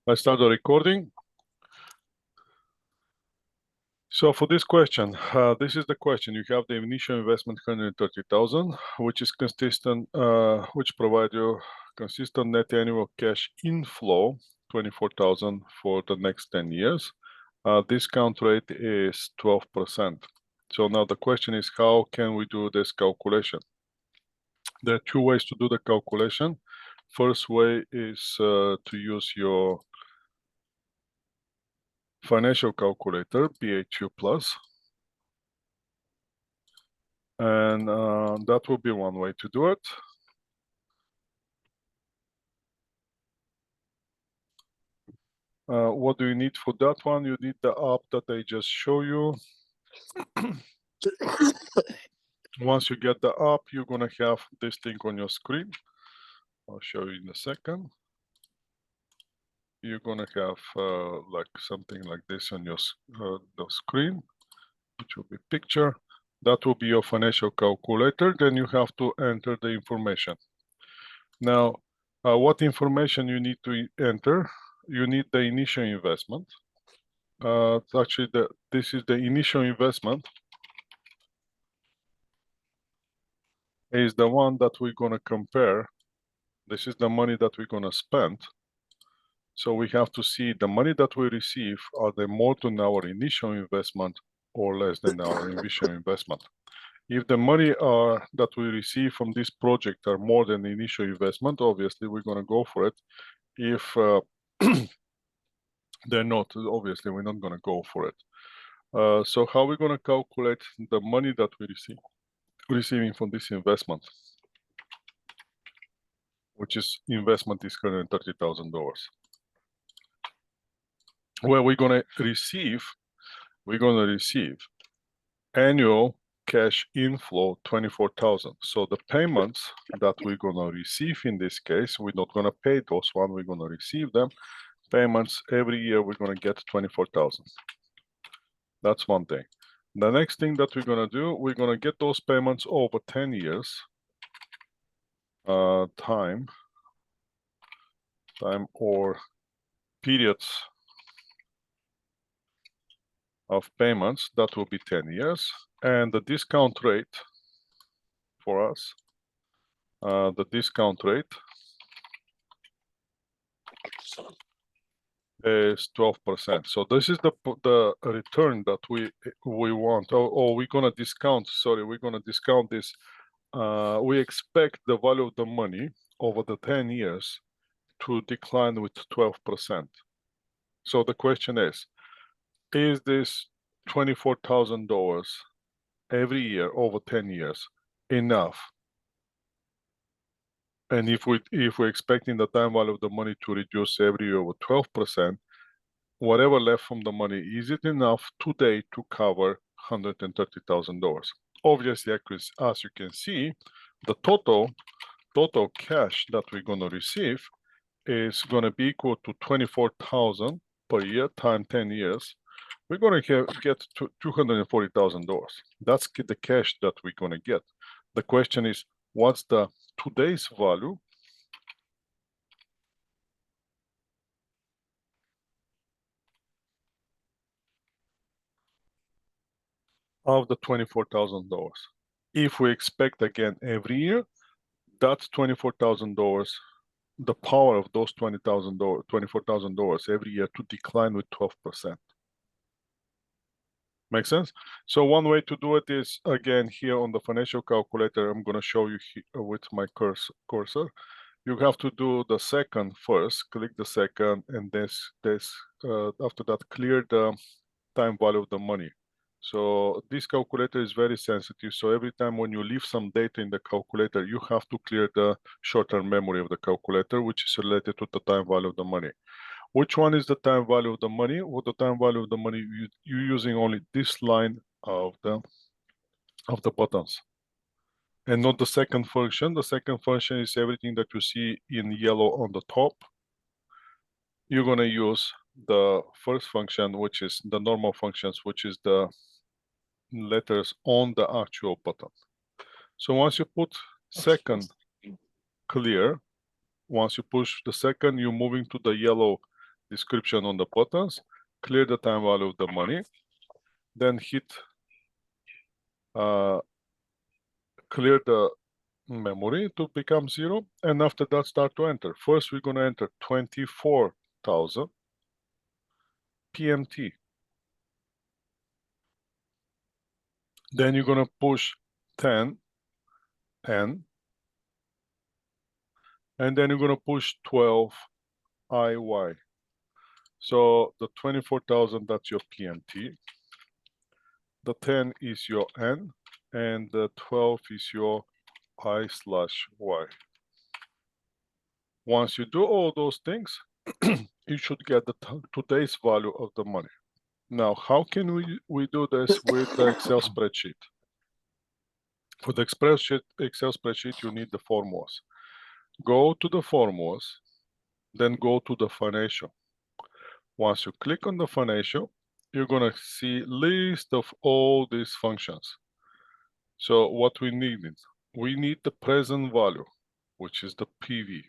I start the recording. So for this question, this is the question. You have the initial investment 130,000, which is consistent, which provide you consistent net annual cash inflow 24,000 for the next 10 years. Discount rate is 12%. So now the question is, how can we do this calculation? There are two ways to do the calculation. First way is to use your financial calculator, BA2 plus. And that will be one way to do it. What do you need for that one? You need the app that I just show you. Once you get the app, you're gonna have this thing on your screen. I'll show you in a second. You're gonna have like something like this on your the screen, which will be picture. That will be your financial calculator. Then you have to enter the information. Now, what information you need to enter? You need the initial investment. Actually, this is the initial investment. Is the one that we're gonna compare. This is the money that we're gonna spend. So we have to see the money that we receive, are they more than our initial investment or less than our initial investment? If the money that we receive from this project are more than the initial investment, obviously we're gonna go for it. If they're not, obviously we're not gonna go for it. So how are we gonna calculate the money that we receiving from this investment, which is investment is $130,000. Well, we're gonna receive annual cash inflow 24,000. So the payments that we're gonna receive in this case, we're not gonna pay those one, we're gonna receive them. Payments every year we're gonna get 24,000. That's one thing. The next thing that we're gonna do, we're gonna get those payments over 10 years. Time or periods of payments, that will be 10 years. And the discount rate for us, the discount rate is 12%. So this is the return that we want, or we're gonna discount, sorry, we're gonna discount this. We expect the value of the money over the 10 years to decline with 12%. So the question is this $24,000 every year over 10 years enough? And if we're expecting the time value of the money to reduce every year over 12%, whatever left from the money, is it enough today to cover $130,000? Obviously, as you can see, the total cash that we're gonna receive is gonna be equal to 24,000 per year times 10 years. We're gonna get to $240,000. That's the cash that we're gonna get. The question is, what's the today's value of the $24,000? If we expect again every year, that's $24,000, the power of those $24,000 every year to decline with 12%. Make sense? So one way to do it is, again, here on the financial calculator, I'm gonna show you with my cursor. You have to do the second first, click the second, and after that, clear the time value of the money. So this calculator is very sensitive. So every time when you leave some data in the calculator, you have to clear the short-term memory of the calculator, which is related to the time value of the money. Which one is the time value of the money? Well, the time value of the money, you're using only this line of the buttons, and not the second function. The second function is everything that you see in yellow on the top. You're gonna use the first function, which is the normal functions, which is the letters on the actual button. So once you put second clear, once you push the second, you're moving to the yellow description on the buttons, clear the time value of the money, then hit clear the memory to become 0, and after that start to enter. First we're going to enter 24,000 PMT. Then you're going to push 10 N, and then you're going to push 12 IY. So the 24,000, that's your PMT. The 10 is your N, and the 12 is your I/Y. Once you do all those things, you should get the today's value of the money. Now, how can we do this with the Excel spreadsheet? For the Excel spreadsheet, you need the formulas. Go to the formulas, then go to the financial. Once you click on the financial, you're going to see list of all these functions. So what we need the present value, which is the PV.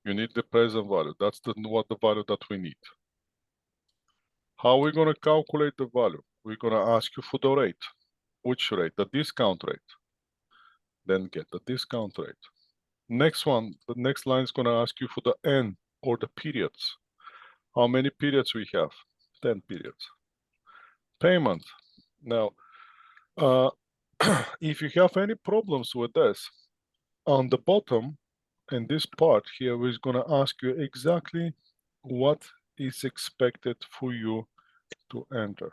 You need the present value. That's the value that we need. How are we going to calculate the value? We're going to ask you for the rate. Which rate? The discount rate. Then get the discount rate. Next one, the next line is going to ask you for the N, or the periods. How many periods we have? 10 periods. Payment. Now, if you have any problems with this, on the bottom, in this part here, we're going to ask you exactly what is expected for you to enter.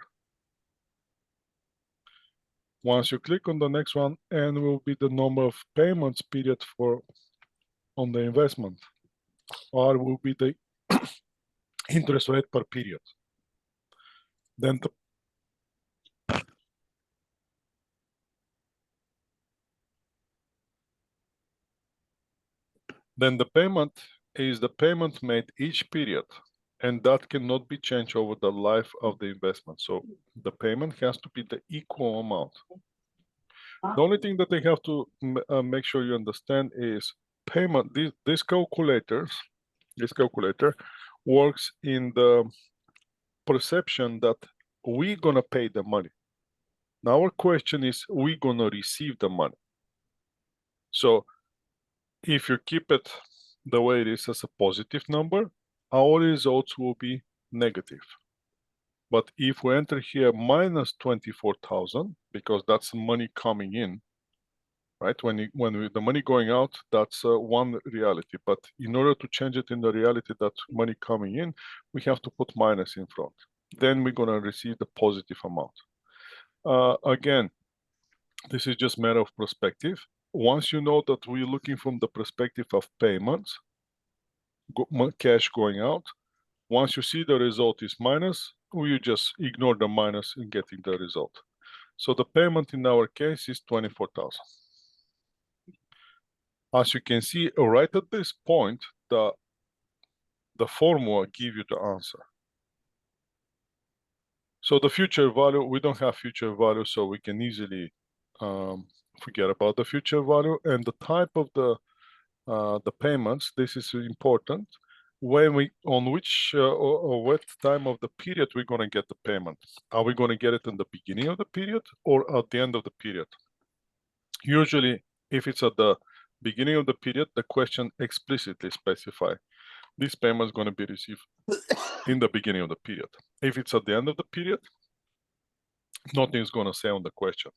Once you click on the next one, N will be the number of payments period on the investment. R will be the interest rate per period. Then the payment is the payment made each period, and that cannot be changed over the life of the investment. So the payment has to be the equal amount. The only thing that they have to make sure you understand is payment. This calculator works in the perception that we're gonna pay the money. Now our question is, we're gonna receive the money. So if you keep it the way it is as a positive number, our results will be negative. But if we enter here minus 24,000, because that's money coming in, right? When the money going out, that's one reality. But in order to change it in the reality that money coming in, we have to put minus in front. Then we're gonna receive the positive amount. Again, this is just matter of perspective. Once you know that we're looking from the perspective of payments, cash going out, once you see the result is minus, you just ignore the minus in getting the result. So the payment in our case is 24,000. As you can see, right at this point, the formula gives you the answer. So the future value, we don't have future value, so we can easily forget about the future value. And the type of the payments, this is important. On which or what time of the period we're going to get the payment? Are we going to get it in the beginning of the period or at the end of the period? Usually, if it's at the beginning of the period, the question explicitly specify this payment is going to be received in the beginning of the period. If it's at the end of the period, nothing is going to say on the question.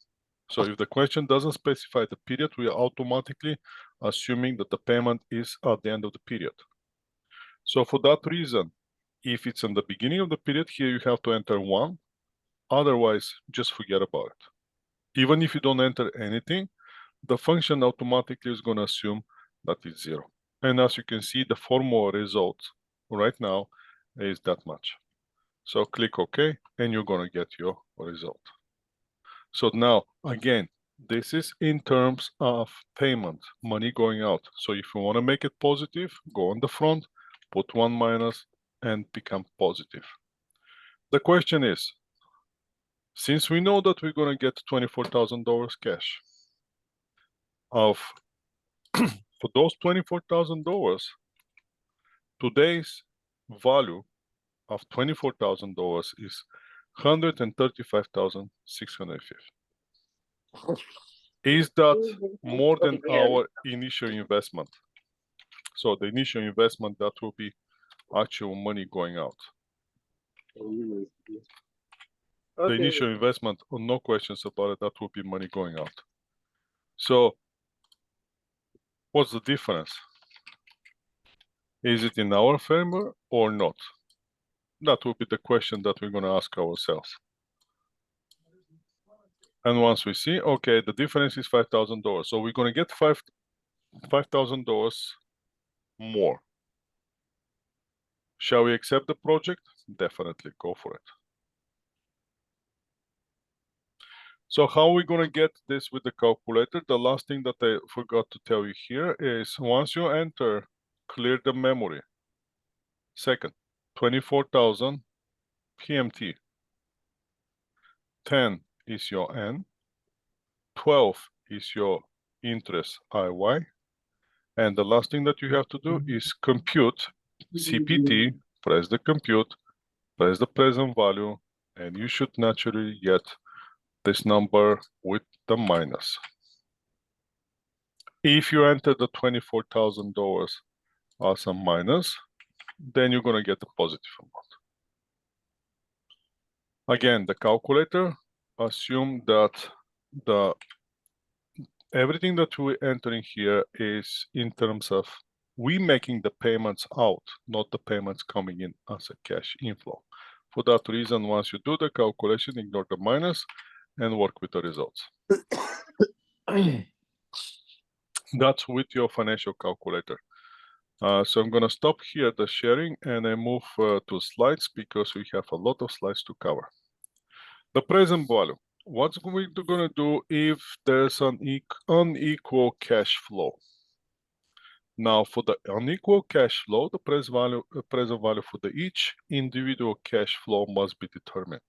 So if the question doesn't specify the period, we are automatically assuming that the payment is at the end of the period. So for that reason, if it's in the beginning of the period, here you have to enter 1. Otherwise, just forget about it. Even if you don't enter anything, the function automatically is going to assume that it's 0. And as you can see, the formula result right now is that much. So click OK, and you're going to get your result. So now, again, this is in terms of payment, money going out. So if you want to make it positive, go on the front, put 1 minus, and become positive. The question is, since we know that we're going to get $24,000 cash, for those $24,000, today's value of $24,000 is $135,650. Is that more than our initial investment? So the initial investment, that will be actual money going out. The initial investment, no questions about it, that will be money going out. So what's the difference? Is it in our favor or not? That will be the question that we're going to ask ourselves. And once we see, okay, the difference is $5,000. So we're going to get $5,000 more. Shall we accept the project? Definitely, go for it. So how are we going to get this with the calculator? The last thing that I forgot to tell you here is once you enter, clear the memory. Second, 24,000 PMT. 10 is your N. 12 is your interest IY. And the last thing that you have to do is compute CPT, press the compute, press the present value, and you should naturally get this number with the minus. If you enter the $24,000 as a minus, then you're going to get a positive amount. Again, the calculator assume that everything that we're entering here is in terms of we making the payments out, not the payments coming in as a cash inflow. For that reason, once you do the calculation, ignore the minus and work with the results. That's with your financial calculator. So I'm going to stop here the sharing and I move to slides because we have a lot of slides to cover. The present value. What's we're going to do if there's an unequal cash flow? Now, for the unequal cash flow, the present value for each individual cash flow must be determined.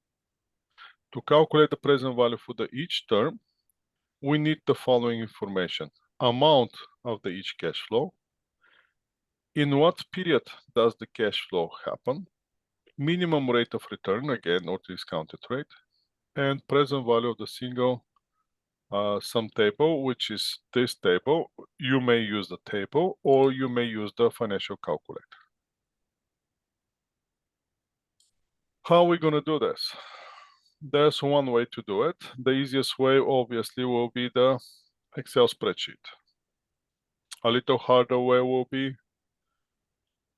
To calculate the present value for each term, we need the following information. Amount of each cash flow. In what period does the cash flow happen? Minimum rate of return, again, or discounted rate. And present value of the single sum table, which is this table. You may use the table or you may use the financial calculator. How are we going to do this? There's one way to do it. The easiest way, obviously, will be the Excel spreadsheet. A little harder way will be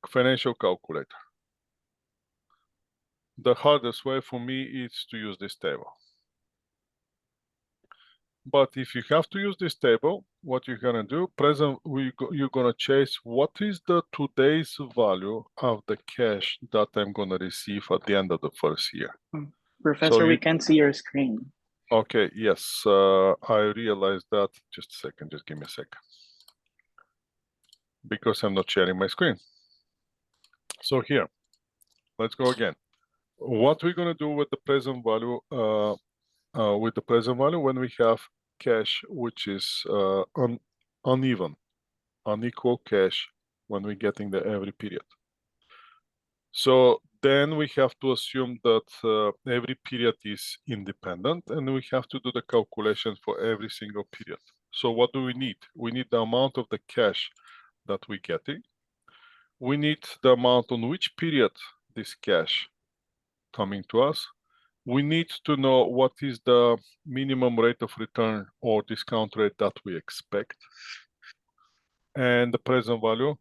financial calculator. The hardest way for me is to use this table. But if you have to use this table, what you're going to do, you're going to chase what is the today's value of the cash that I'm going to receive at the end of the first year. Professor, so we can't see your screen. Okay, yes, I realized that. Just a second, just give me a second. Because I'm not sharing my screen. So here, let's go again. What we're going to do with the present value, when we have cash which is unequal cash when we're getting the every period. So then we have to assume that every period is independent and we have to do the calculation for every single period. So what do we need? We need the amount of the cash that we're getting. We need the amount on which period this cash coming to us. We need to know what is the minimum rate of return or discount rate that we expect. And the present value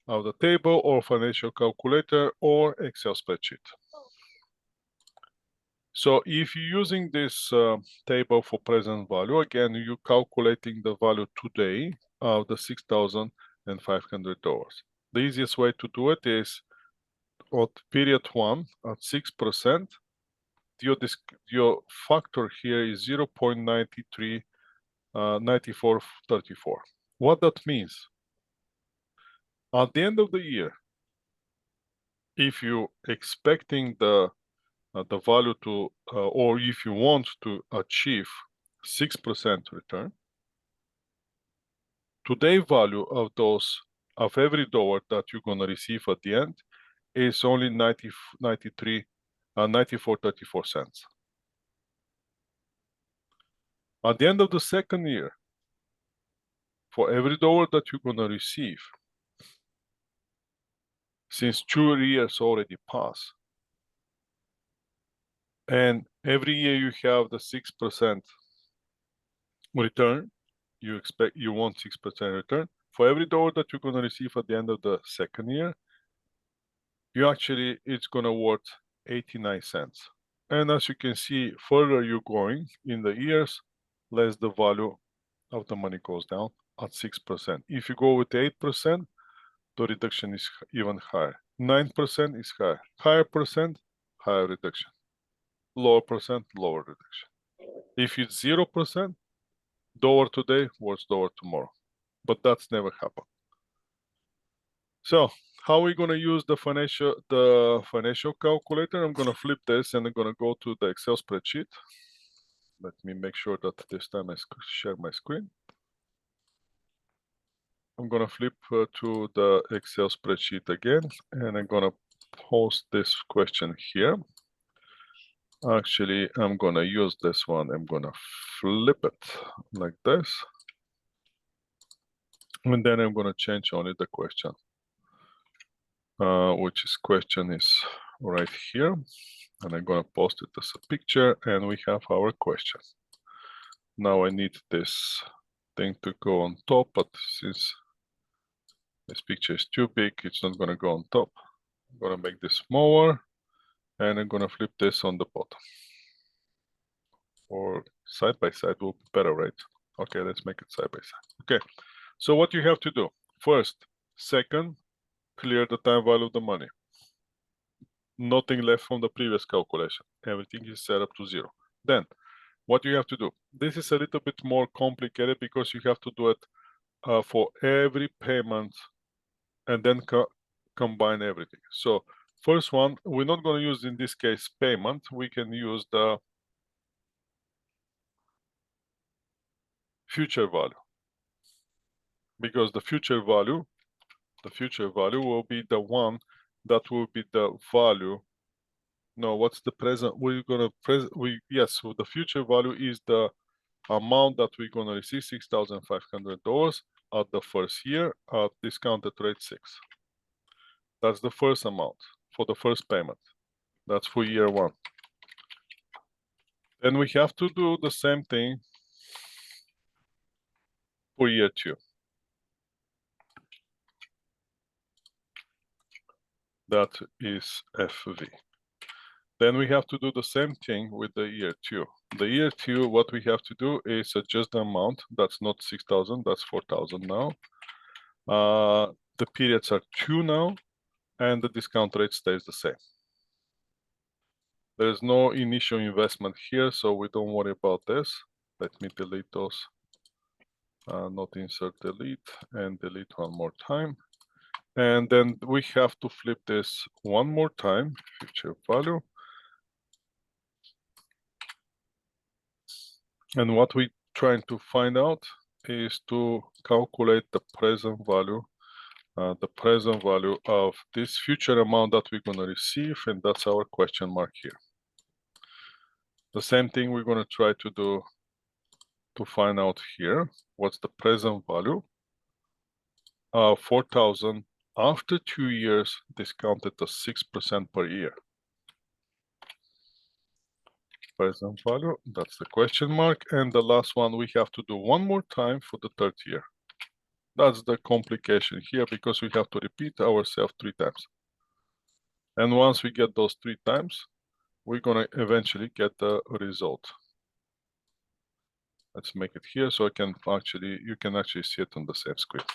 of the table or financial calculator or Excel spreadsheet. So if you're using this table for present value, again, you're calculating the value today of the $6,500. The easiest way to do it is at period 1 at 6%. Your factor here is 0.93, 9434. What that means? At the end of the year, if you're expecting the value to, or if you want to achieve 6% return, today value of every dollar that you're going to receive at the end is only 94.34 cents. At the end of the second year, for every dollar that you're gonna receive, since 2 years already passed, and every year you have the 6% return, you want 6% return. For every dollar that you're gonna receive at the end of the second year, it's gonna worth 89 cents. And as you can see, further you're going in the years, less the value of the money goes down at 6%. If you go with 8%, the reduction is even higher. 9% is higher. Higher percent, higher reduction. Lower percent, lower reduction. If it's 0%, dollar today worth dollar tomorrow. But that's never happened. So how are we gonna use the financial calculator? I'm gonna flip this and I'm gonna go to the Excel spreadsheet. Let me make sure that this time I share my screen. I'm gonna flip to the Excel spreadsheet again, and I'm gonna post this question here. Actually, I'm gonna use this one. I'm gonna flip it like this. And then I'm gonna change only the question, which is question is right here. And I'm gonna post it as a picture, and we have our question. Now I need this thing to go on top, but since this picture is too big, it's not gonna go on top. I'm gonna make this smaller, and I'm gonna flip this on the bottom. Or side by side will be better, right? Okay, let's make it side by side. Okay, so what you have to do, first, second, clear the time value of the money. Nothing left from the previous calculation. Everything is set up to 0. Then, what you have to do, this is a little bit more complicated because you have to do it for every payment and then combine everything. So first one, we're not going to use in this case payment. We can use the future value, because the future value will be the one that will be the value. No, what's the present? We're gonna yes, so the future value is the amount that we're gonna receive, $6,500 at the first year at discounted rate 6. That's the first amount for the first payment. That's for year 1. Then we have to do the same thing for year 2. That is FV. Then we have to do the same thing with the year 2. The year 2, what we have to do is adjust the amount. That's not 6,000, that's 4,000 now. The periods are 2 now, and the discount rate stays the same. There is no initial investment here, so we don't worry about this. Let me delete those. Not insert, delete, and delete one more time. And then we have to flip this one more time, future value. And what we're trying to find out is to calculate the present value of this future amount that we're going to receive, and that's our question mark here. The same thing we're going to try to do to find out here, what's the present value of 4,000 after 2 years discounted at 6% per year. Present value, that's the question mark. And the last one we have to do one more time for the 3rd year. That's the complication here, because we have to repeat ourselves 3 times. And once we get those 3 times, we're gonna eventually get the result. Let's make it here so you can actually see it on the same screen.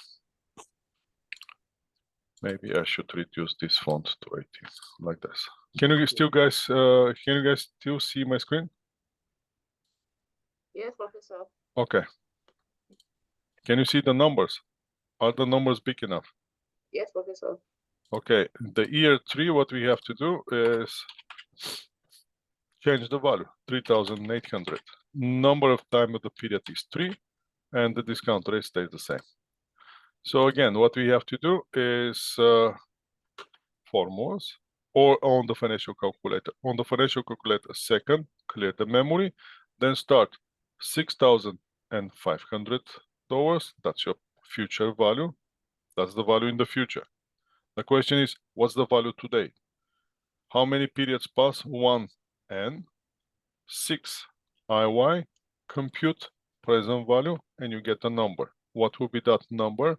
Maybe I should reduce this font to 18, like this. Can you guys still see my screen? Yes, Professor. Okay. Can you see the numbers? Are the numbers big enough? Yes, Professor. Okay, the year 3, what we have to do is change the value, 3,800. Number of time of the period is 3, and the discount rate stays the same. So again, what we have to do is formulas or on the financial calculator. On the financial calculator, second, clear the memory, then start $6,500. That's your future value. That's the value in the future. The question is, what's the value today? How many periods pass? 1 and 6 IY, compute present value, and you get a number. What will be that number?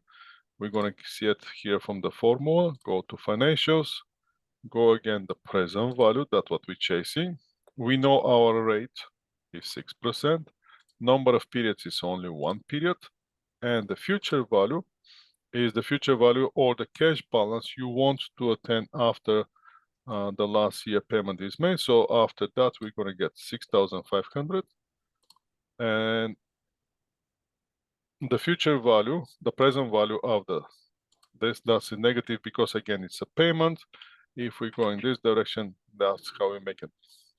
We're going to see it here from the formula. Go to financials, go again the present value, that's what we're chasing. We know our rate is 6%. Number of periods is only 1 period. And the future value is the future value or the cash balance you want to attain after the last year payment is made. So after that, we're going to get 6,500. And the future value, the present value of that's a negative because again, it's a payment. If we go in this direction, that's how we make it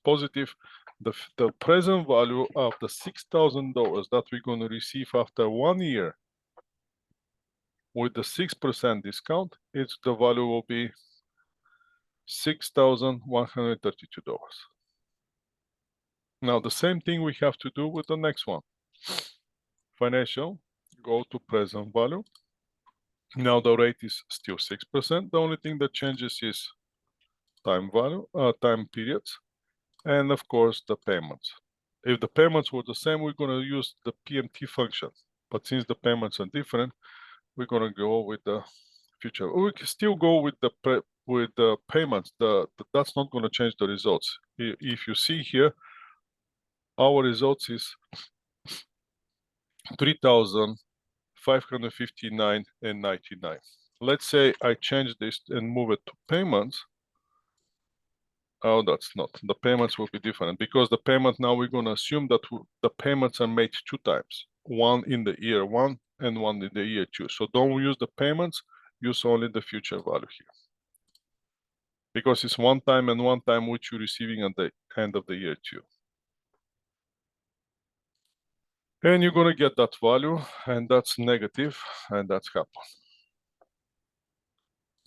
positive. The present value of the $6,000 that we're going to receive after 1 year with the 6% discount, the value will be $6,132. Now, the same thing we have to do with the next one. Financial, go to present value. Now the rate is still 6%. The only thing that changes is time value, time periods, and of course the payments. If the payments were the same, we're going to use the PMT function. But since the payments are different, we're going to go with the future. We can still go with the payments. That's not going to change the results. If you see here, our results is 3,559.99. Let's say I change this and move it to payments. Oh, that's not. The payments will be different because the payment now we're going to assume that the payments are made 2 times. One in the year 1 and one in the year 2. So don't use the payments, use only the future value here. Because it's 1 time and 1 time which you're receiving at the end of the year 2. And you're going to get that value, and that's negative, and that's happened.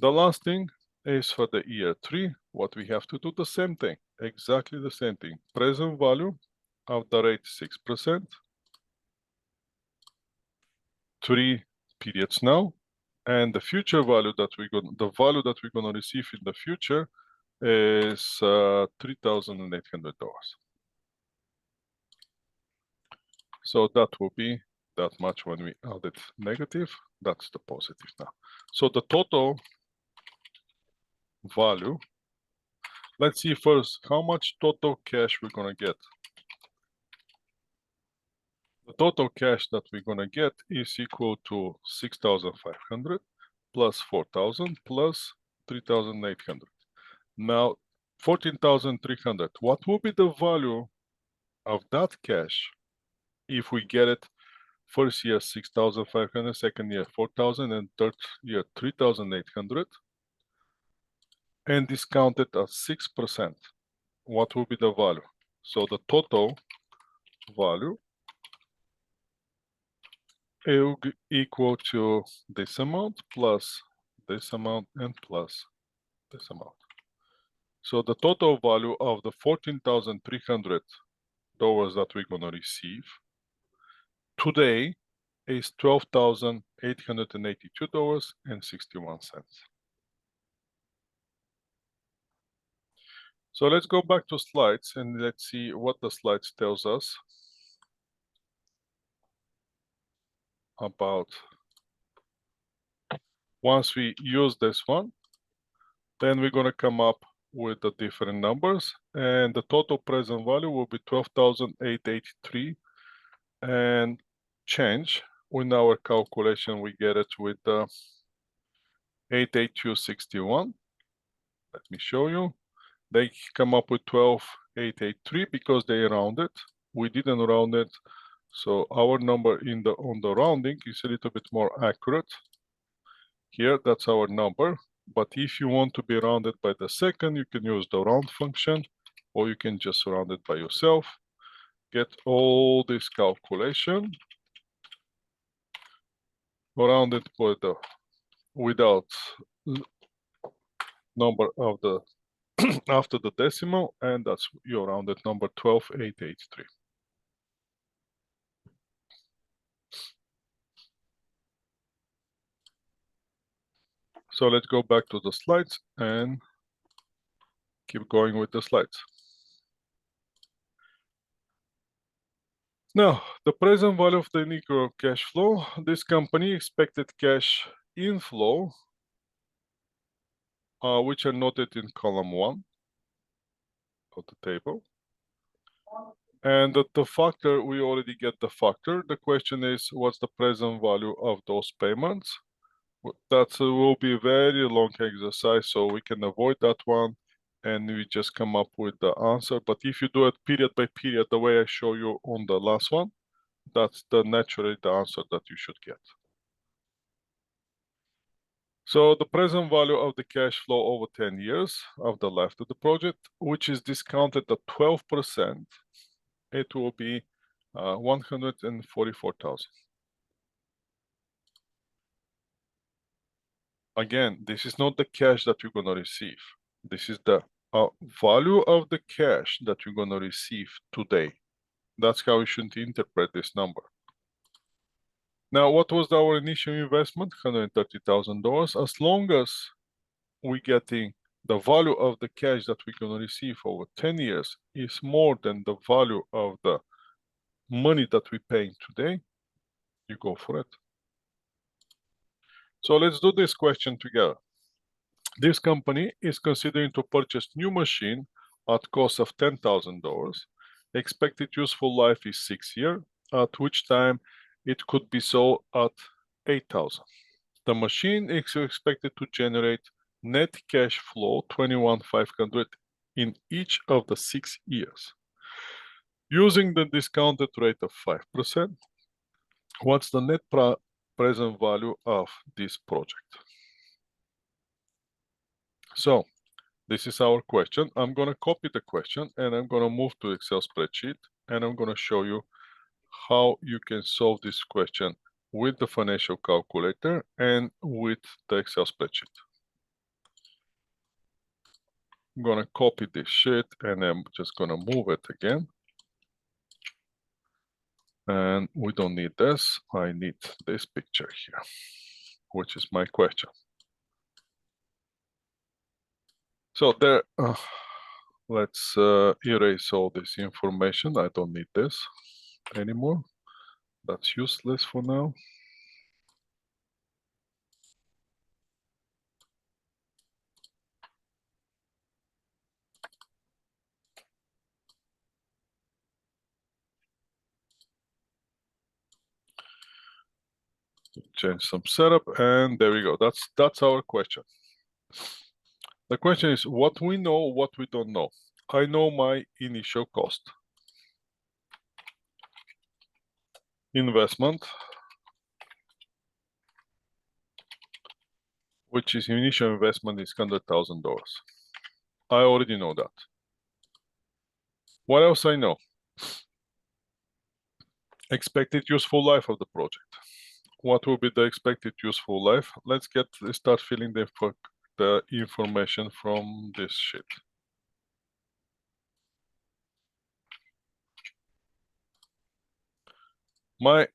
The last thing is for the year 3, what we have to do, the same thing, exactly the same thing. Present value of the rate 6%, 3 periods now, and the future value that we're going, the value that we're going to receive in the future is $3,800. So that will be that much when we add it negative. That's the positive now. So the total value, let's see first how much total cash we're going to get. The total cash that we're going to get is equal to 6,500 plus 4,000 plus 3,800. Now 14,300. What will be the value of that cash if we get it first year 6,500, second year 4,000, and third year 3,800, and discounted at 6%? What will be the value? So the total value will be equal to this amount plus this amount and plus this amount. So the total value of the $14,300 that we're going to receive today is $12,882.61. So let's go back to slides and let's see what the slides tells us about. Once we use this one, then we're going to come up with the different numbers, and the total present value will be 12,883 and change. In our calculation, we get it with 882.61. Let me show you. They come up with 12,883 because they rounded. We didn't round it, so our number on the rounding is a little bit more accurate. Here, that's our number. But if you want to be rounded by the second, you can use the round function, or you can just round it by yourself. Get all this calculation, round it without number of the after the decimal, and that's your rounded number 12,883. So let's go back to the slides and keep going with the slides. Now, the present value of the initial cash flow, this company expected cash inflow, which are noted in column 1 of the table. And the factor, we already get the factor. The question is, what's the present value of those payments? That will be a very long exercise, so we can avoid that one and we just come up with the answer. But if you do it period by period, the way I show you on the last one, that's naturally the answer that you should get. So the present value of the cash flow over 10 years of the life of the project, which is discounted at 12%, it will be 144,000. Again, this is not the cash that you're gonna receive. This is the value of the cash that you're gonna receive today. That's how you should interpret this number. Now, what was our initial investment? $130,000. As long as we're getting the value of the cash that we're gonna receive over 10 years is more than the value of the money that we're paying today, you go for it. So let's do this question together. This company is considering to purchase new machine at cost of $10,000. Expected useful life is 6 years, at which time it could be sold at 8,000. The machine is expected to generate net cash flow 21,500 in each of the 6 years. Using the discounted rate of 5%, what's the net present value of this project? So this is our question. I'm going to copy the question and I'm going to move to Excel spreadsheet and I'm going to show you how you can solve this question with the financial calculator and with the Excel spreadsheet. I'm going to copy this sheet and I'm just going to move it again. And we don't need this. I need this picture here, which is my question. So there, let's erase all this information. I don't need this anymore. That's useless for now. Change some setup and there we go. That's our question. The question is what we know, what we don't know. I know my initial cost. Investment, which is initial investment is $100,000. I already know that. What else I know? Expected useful life of the project. What will be the expected useful life? Let's start filling the information from this sheet. My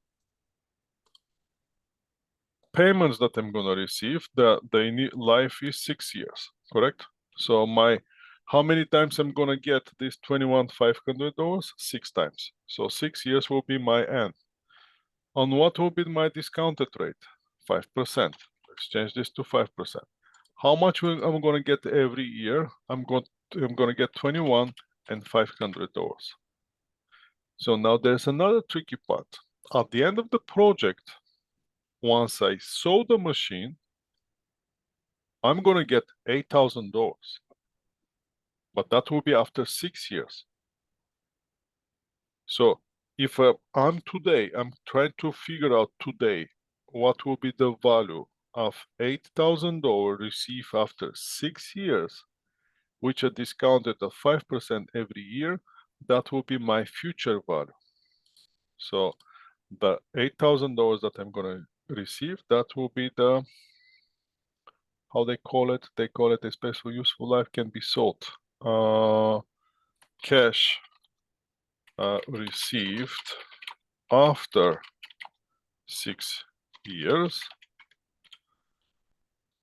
payments that I'm gonna receive, the life is 6 years, correct? So how many times I'm gonna get this $21,500? 6 times. So 6 years will be my end. On what will be my discounted rate? 5%. Let's change this to 5%. How much I'm gonna get every year? I'm gonna get $21,500. So now there's another tricky part. At the end of the project, once I sold the machine, I'm gonna get $8,000. But that will be after 6 years. So if I'm trying to figure out today what will be the value of $8,000 received after 6 years, which are discounted at 5% every year, that will be my future value. So the $8,000 that I'm gonna receive, that will be the how they call it? They call it a space for useful life can be sold. Cash received after 6 years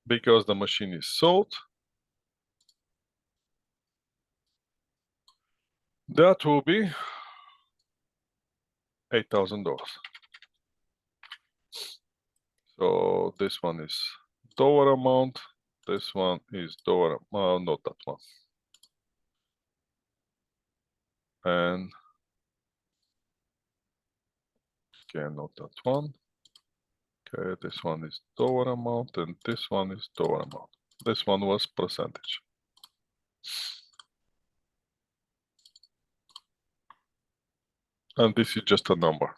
because the machine is sold. That will be $8,000. So this one is dollar amount. This one is dollar, not that one. And okay, not that one. Okay, this one is dollar amount, and this one is dollar amount. This one was percentage. And this is just a number.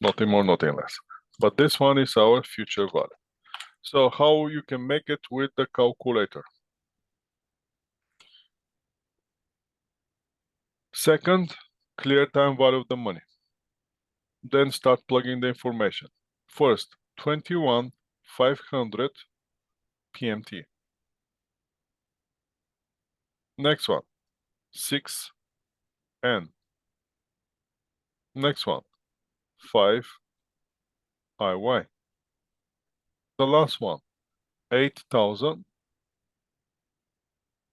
Nothing more, nothing less. But this one is our future value. So how you can make it with the calculator? Second, clear time value of the money. Then start plugging the information. First, 21,500 PMT. Next one, 6N. Next one, 5 IY. The last one, 8,000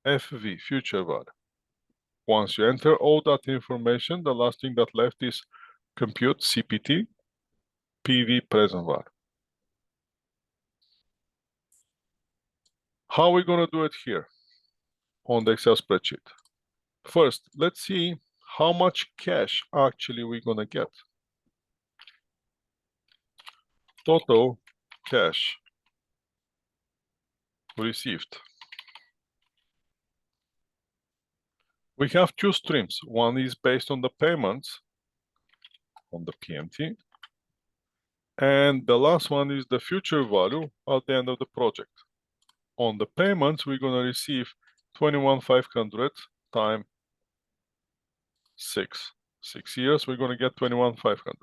FV, future value. Once you enter all that information, the last thing that left is compute CPT, PV present value. How are we going to do it here on the Excel spreadsheet? First, let's see how much cash actually we're going to get. Total cash received. We have two streams. One is based on the payments on the PMT. And the last one is the future value at the end of the project. On the payments, we're going to receive 21,500 times 6 years. We're going to get 21,500.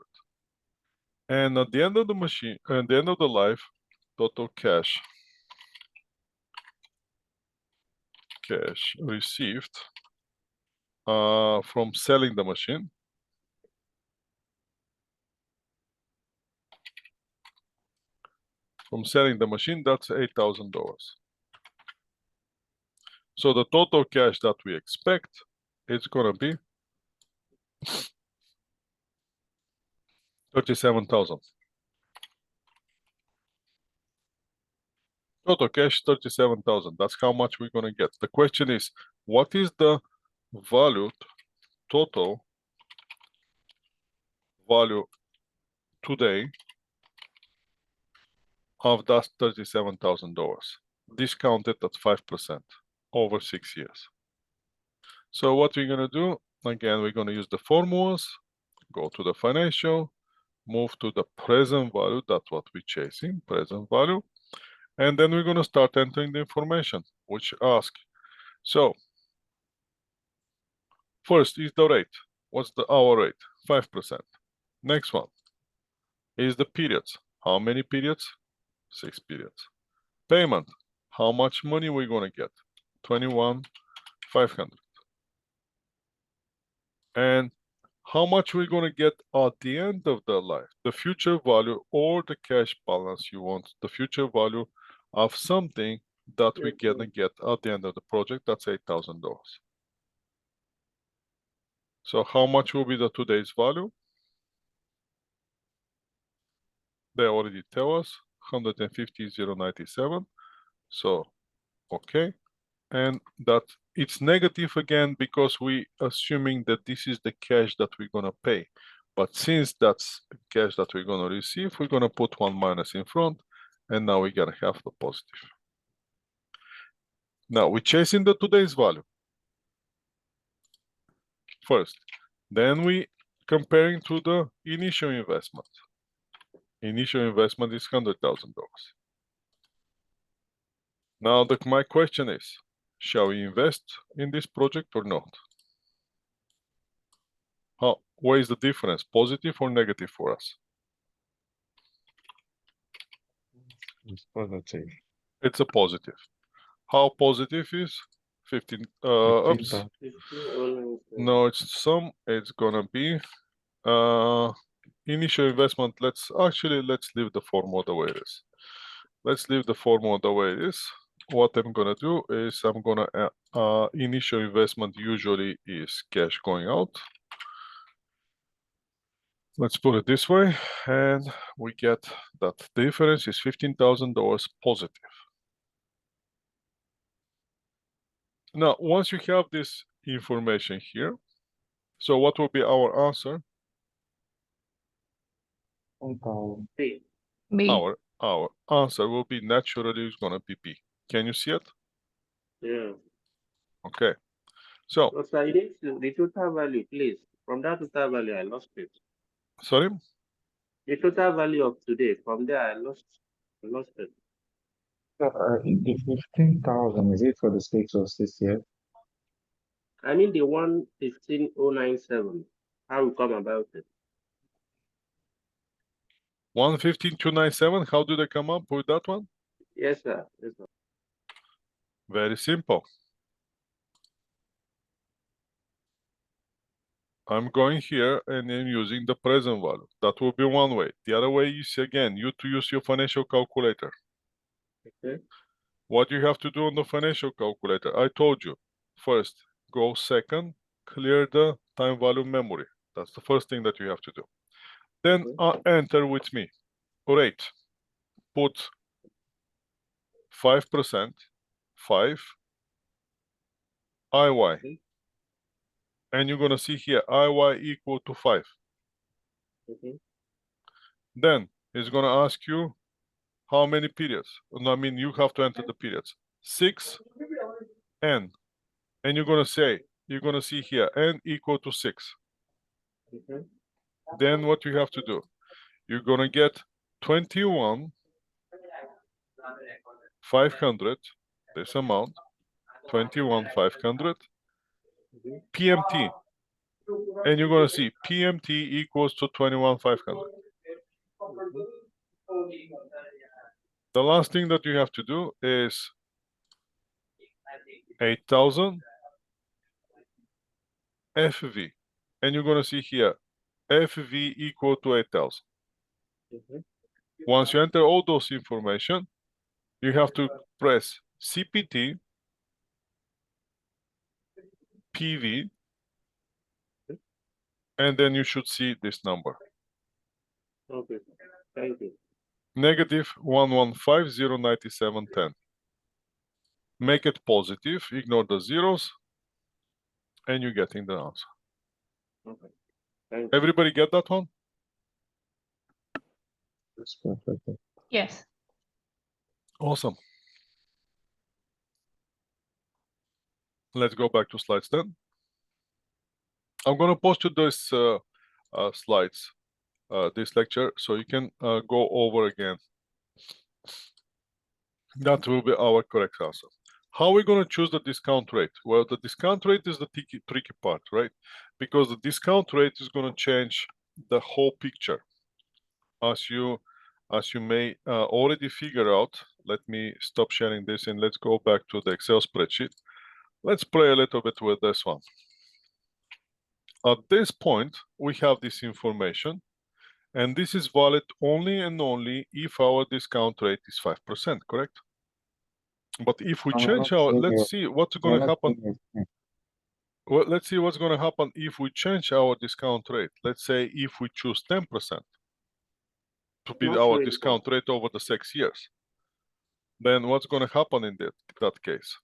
And at the end of the machine, at the end of the life, total cash received from selling the machine. From selling the machine, that's $8,000. So the total cash that we expect is going to be 37,000. Total cash 37,000. That's how much we're going to get. The question is, what is the value, total value today of that $37,000, discounted at 5% over 6 years? So what we're going to do, again, we're going to use the formulas, go to the financial, move to the present value, that's what we're chasing, present value, and then we're going to start entering the information, which asks. So first is the rate. What's the hour rate? 5%. Next one is the periods. How many periods? 6 periods. Payment. How much money we're going to get? 21,500. And how much we're going to get at the end of the life? The future value or the cash balance you want. The future value of something that we're going to get at the end of the project. That's $8,000. So how much will be the today's value? They already tell us 150,097. So, okay. And that it's negative again because we assuming that this is the cash that we're going to pay. But since that's cash that we're going to receive, we're going to put one minus in front. And now we're going to have the positive. Now we're chasing the today's value first. Then we comparing to the initial investment. Initial investment is $100,000. Now my question is, shall we invest in this project or not? What is the difference, positive or negative for us? It's positive. It's a positive. How positive is 15? Oops. 15,000. No, it's gonna be initial investment. Let's leave the formula the way it is. Let's leave the formula the way it is. What I'm gonna do is I'm gonna initial investment usually is cash going out. Let's put it this way, and we get that the difference is $15,000 positive. Now, once you have this information here, so what will be our answer? 1,000. B. Our answer will be naturally is gonna be B. Can you see it? Yeah. Okay. So, So I need the total value, please. From that total value, I lost it. sorry? The total value of today, from there, I lost it. The 15,000, is it for the stakes of 6 years? I mean the 115,097. How we come about it? 115,297, how do they come up with that one? Yes, sir. Yes, sir. Very simple. I'm going here and I'm using the present value. That will be one way. The other way is, again, you to use your financial calculator. Okay. What you have to do on the financial calculator, I told you. First, go second, clear the time value memory. That's the first thing that you have to do. Then enter with me. Rate. Put 5%, 5, IY. Okay. And you're gonna see here, IY equal to 5. Okay. Then it's gonna ask you how many periods. No, I mean, you have to enter the periods. 6, N. And you're gonna see here, N equal to 6. Okay. Then what you have to do, you're gonna get 21,500, this amount, 21,500, PMT. And you're gonna see PMT equals to 21,500. The last thing that you have to do is 8,000 FV. And you're gonna see here, FV equal to 8,000. Once you enter all those information, you have to press CPT, PV, and then you should see this number. Okay. Thank you. Negative 115,097.10. Make it positive, ignore the zeros, and you're getting the answer. Okay. Thank you. Everybody get that one? That's perfect. Yes. Awesome. Let's go back to slides 10. I'm gonna post you those slides, this lecture, so you can go over again. That will be our correct answer. How are we gonna choose the discount rate? Well, the discount rate is the tricky part, right? Because the discount rate is gonna change the whole picture. As you may already figure out, let me stop sharing this and let's go back to the Excel spreadsheet. Let's play a little bit with this one. At this point, we have this information, and this is valid only and only if our discount rate is 5%, correct? But if we change our, let's see what's going to happen. Well, let's see what's going to happen if we change our discount rate. Let's say if we choose 10% to be our discount rate over the 6 years. Then what's going to happen in that case?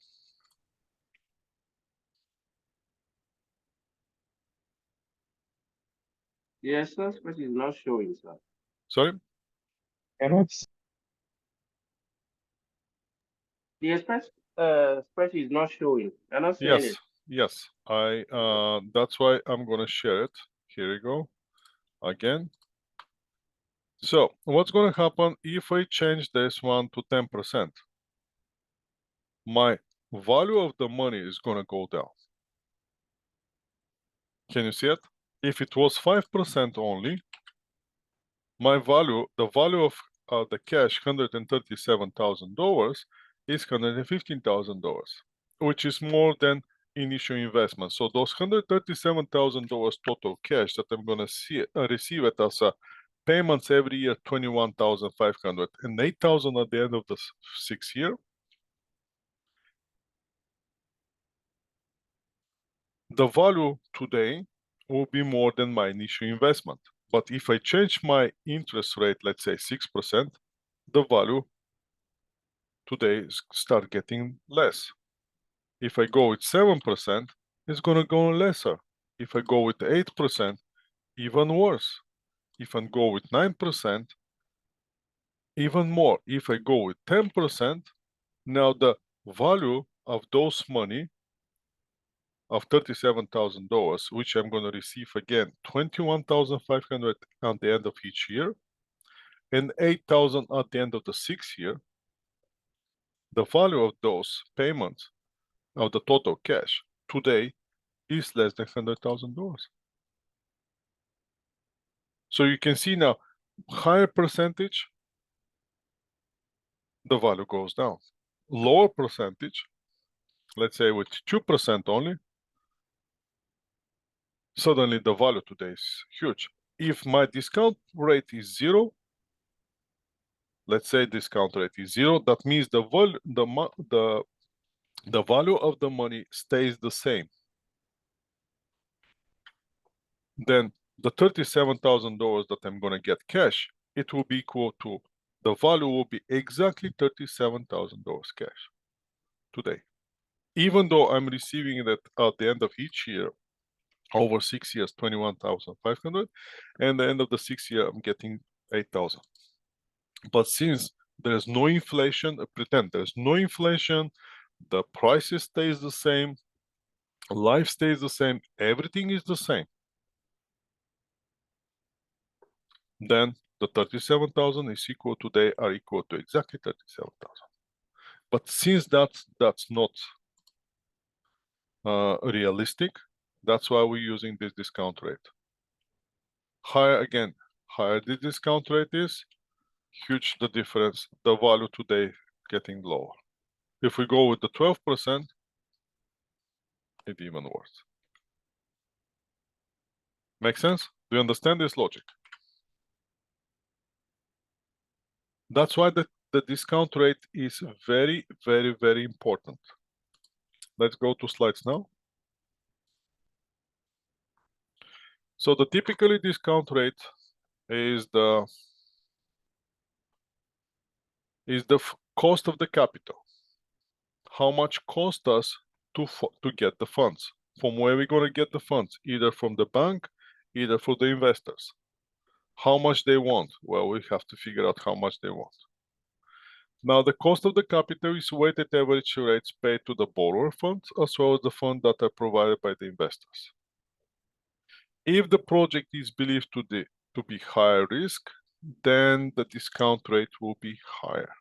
The Excel spreadsheet is not showing, sir. Sorry? The spreadsheet is not showing. I'm not seeing it. Yes. That's why I'm gonna share it. Here you go. Again. So what's gonna happen if I change this one to 10%? My value of the money is gonna go down. Can you see it? If it was 5% only, my value, the value of the cash, $137,000, is $115,000, which is more than initial investment. So those $137,000 total cash that I'm gonna receive it as a payments every year, 21,500 and 8,000 at the end of the 6th year. The value today will be more than my initial investment. But if I change my interest rate, let's say 6%, the value today start getting less. If I go with 7%, it's gonna go lesser. If I go with 8%, even worse. If I go with 9%, even more. If I go with 10%, now the value of those money of $37,000, which I'm going to receive again 21,500 at the end of each year and 8,000 at the end of the 6th year, the value of those payments of the total cash today is less than $100,000. So you can see now, higher percentage, the value goes down. Lower percentage, let's say with 2% only, suddenly the value today is huge. If my discount rate is 0, let's say discount rate is 0, that means the value of the money stays the same. Then the $37,000 that I'm gonna get cash, it will be equal to, the value will be exactly $37,000 cash today. Even though I'm receiving that at the end of each year, over 6 years, 21,500, and the end of the 6th year, I'm getting 8,000. But since there's no inflation, pretend there's no inflation, the prices stays the same, life stays the same, everything is the same, then the 37,000 is equal today are equal to exactly 37,000. But since that's not realistic, that's why we're using this discount rate. Higher the discount rate is, huge the difference, the value today getting lower. If we go with the 12%, it's even worse. Make sense? Do you understand this logic? That's why the discount rate is very, very, very important. Let's go to slides now. So the typically discount rate is the cost of the capital. How much cost us to get the funds? From where we're going to get the funds? Either from the bank, either for the investors. How much they want? Well, we have to figure out how much they want. Now, the cost of the capital is weighted average rates paid to the borrower funds, as well as the funds that are provided by the investors. If the project is believed to be higher risk, then the discount rate will be higher.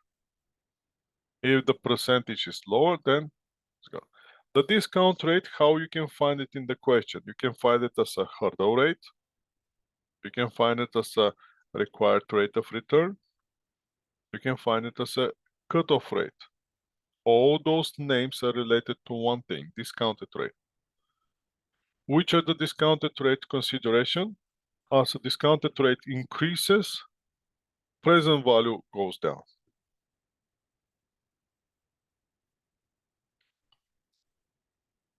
If the percentage is lower, then it's gone. The discount rate, how you can find it in the question? You can find it as a hurdle rate. You can find it as a required rate of return. You can find it as a cutoff rate. All those names are related to one thing, discounted rate. Which are the discounted rate consideration? As the discounted rate increases, present value goes down.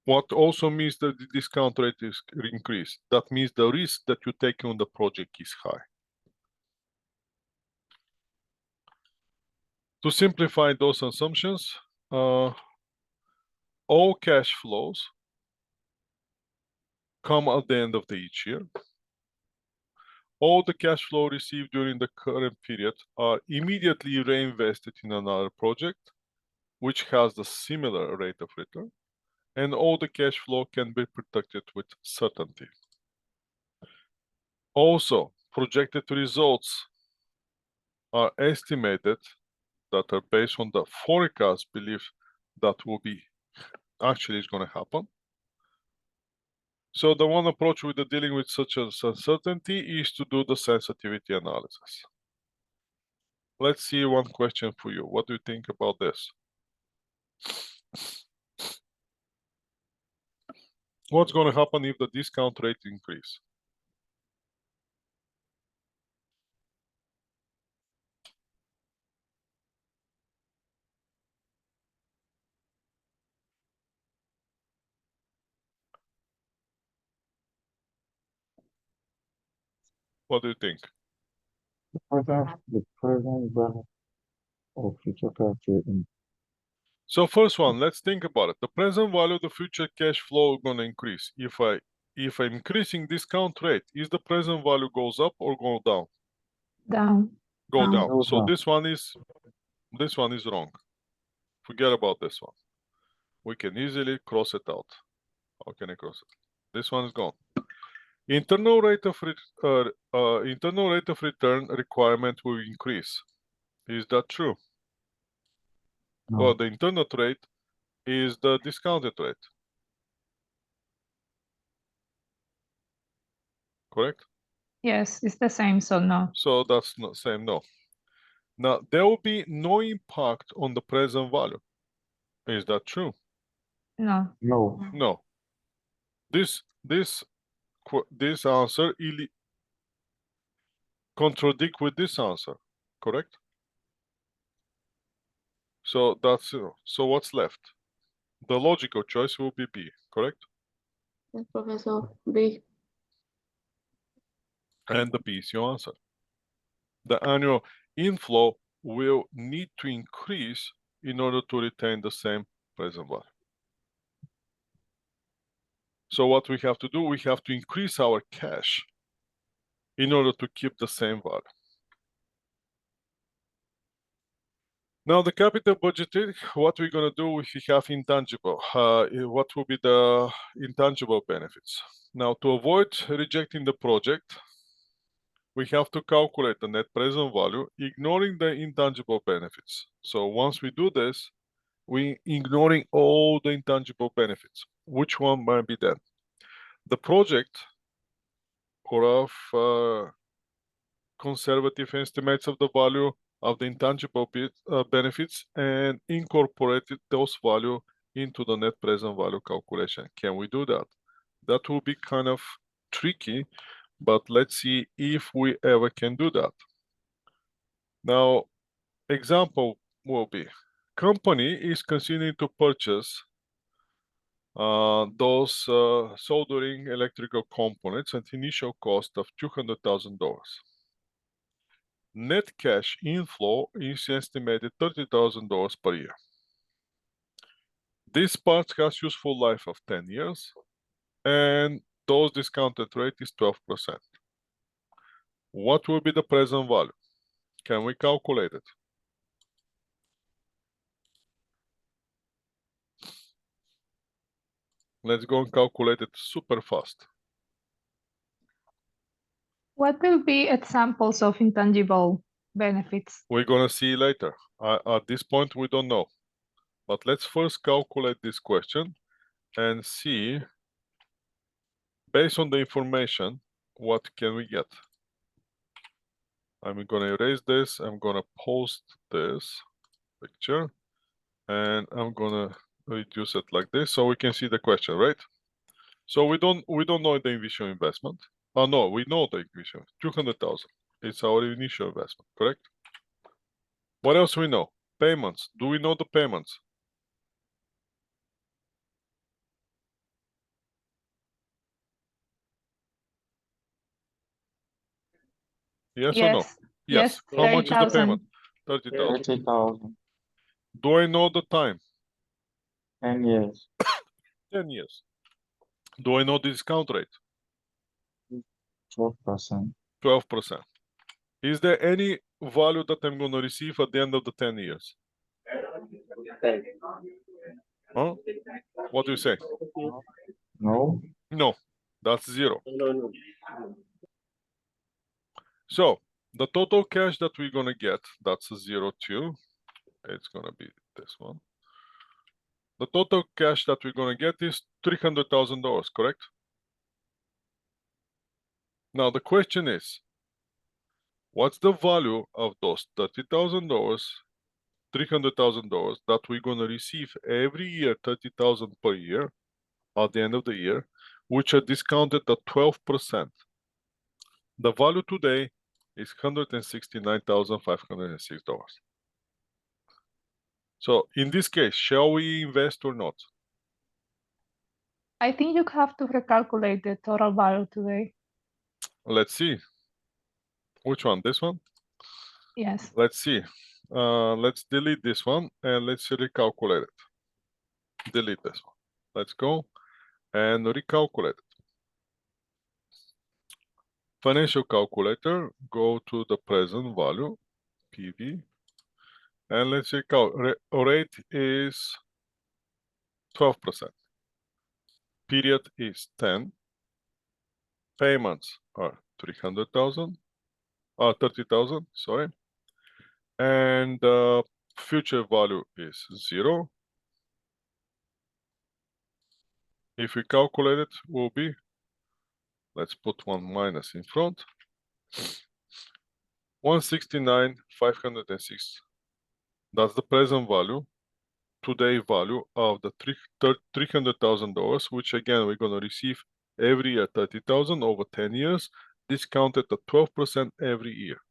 What also means that the discount rate is increased. That means the risk that you take on the project is high. To simplify those assumptions, all cash flows come at the end of each year. All the cash flow received during the current period are immediately reinvested in another project, which has the similar rate of return, and all the cash flow can be protected with certainty. Also, projected results are estimated that are based on the forecast belief that will be actually is going to happen. So the one approach with the dealing with such as uncertainty is to do the sensitivity analysis. Let's see one question for you. What do you think about this? What's going to happen if the discount rate increase? What do you think? The present value of future capital in So first one, let's think about it. The present value of the future cash flow going to increase. If I'm increasing discount rate, is the present value goes up or go down? Down. Go Down. down. Go So down. this one is wrong. Forget about this one. We can easily cross it out. How can I cross it? This one is gone. Internal rate of return requirement will increase. Is that true? No. Well, the internal rate is the discounted rate. Correct? Yes, it's the same, so no. So that's not same, no. Now, there will be no impact on the present value. Is that true? No. No. No. This answer contradict with this answer, correct? So that's zero. So what's left? The logical choice will be B, correct? Yes, Professor. B. And the B is your answer. The annual inflow will need to increase in order to retain the same present value. So what we have to do, we have to increase our cash in order to keep the same value. Now the capital budgeted, what we're gonna do if we have intangible, what will be the intangible benefits? Now to avoid rejecting the project, we have to calculate the net present value, ignoring the intangible benefits. So once we do this, we ignoring all the intangible benefits. Which one might be then? The project or of conservative estimates of the value of the intangible benefits and incorporated those value into the net present value calculation. Can we do that? That will be kind of tricky, but let's see if we ever can do that. Now, example will be, company is considering to purchase those soldering electrical components at initial cost of $200,000. Net cash inflow is estimated $30,000 per year. This part has useful life of 10 years, and those discounted rate is 12%. What will be the present value? Can we calculate it? Let's go and calculate it super fast. What will be examples of intangible benefits? We're gonna see later. At this point, we don't know. But let's first calculate this question and see, based on the information, what can we get? I'm gonna erase this, I'm gonna post this picture, and I'm gonna reduce it like this so we can see the question, right? So we don't know the initial investment. Oh no, we know the initial 200,000. It's our initial investment, correct? What else we know? Payments. Do we know the payments? Yes or no? Yes. Yes. Yes, How much is the 30,000. payment? 30,000. 30,000. Do I know the time? 10 years. 10 years. Do I know the discount rate? 12%. 12%. Is there any value that I'm going to receive at the end of the 10 years? Huh? What do you say? No. No, that's zero. No. So the total cash that we're going to get, that's a 0 too. It's going to be this one. The total cash that we're going to get is $300,000, correct? Now the question is, what's the value of those $30,000 $300,000 that we're gonna receive every year, 30,000 per year at the end of the year, which are discounted at 12%. The value today is $169,506. So in this case, shall we invest or not? I think you have to recalculate the total value today. Let's see. Which one? This one? Yes. Let's see. Let's delete this one and let's recalculate it. Delete this one. Let's go and recalculate it. Financial calculator, go to the present value, PV, and let's recalculate. Rate is 12%. Period is 10. Payments are 300,000, 30,000, sorry. And future value is 0. If we calculate it, will be, let's put one minus in front, 169,506. That's the present value, today value of the $300,000, which again, we're gonna receive every year 30,000 over 10 years, discounted at 12% every year.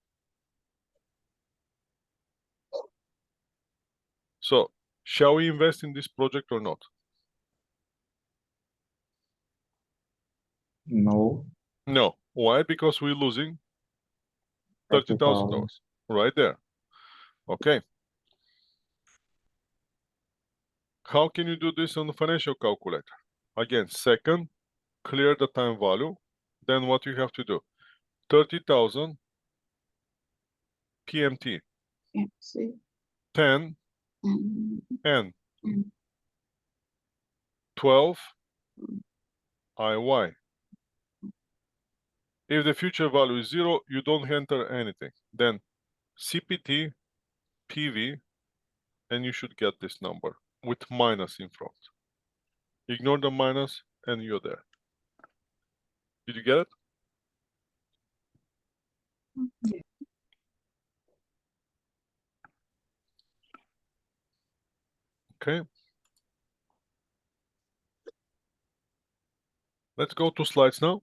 So, shall we invest in this project or not? No. No. Why? Because we're losing $30,000 right there. Okay. How can you do this on the financial calculator? Again, second, clear the time value. Then what you have to do? 30,000 PMT, Yeah, see. 10 Mm, N, mm. 12 IY. If the future value is 0, you don't enter anything. Then CPT, PV, and you should get this number with minus in front. Ignore the minus and you're there. Did you get it? Okay. Let's go to slides now.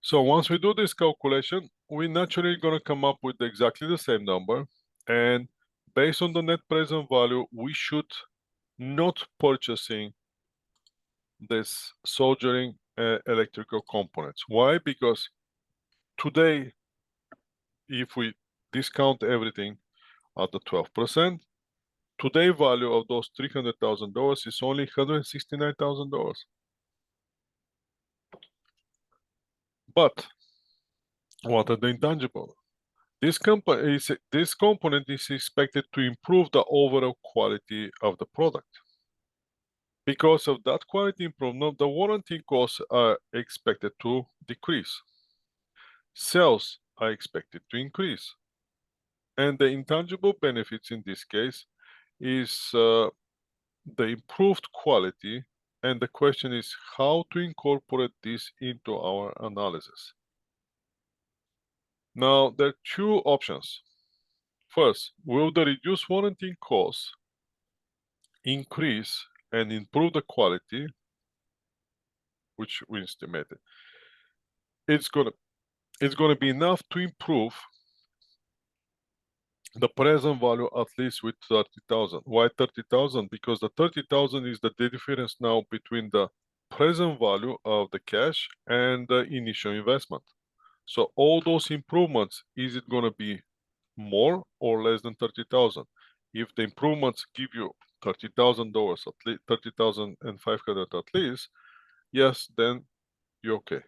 So once we do this calculation, we're naturally gonna come up with exactly the same number. And based on the net present value, we should not purchasing this soldering electrical components. Why? Because today, if we discount everything at the 12%, today value of those $300,000 is only $169,000. But what are the intangible? This component is expected to improve the overall quality of the product. Because of that quality improvement, the warranty costs are expected to decrease. Sales are expected to increase. And the intangible benefits in this case is the improved quality. And the question is how to incorporate this into our analysis. Now, there are two options. First, will the reduced warranty costs increase and improve the quality, which we estimated? It's gonna be enough to improve the present value at least with 30,000. Why 30,000? Because the 30,000 is the difference now between the present value of the cash and the initial investment. So all those improvements, is it gonna be more or less than 30,000? If the improvements give you $30,000 at least, 30,500 at least, yes, then you're okay.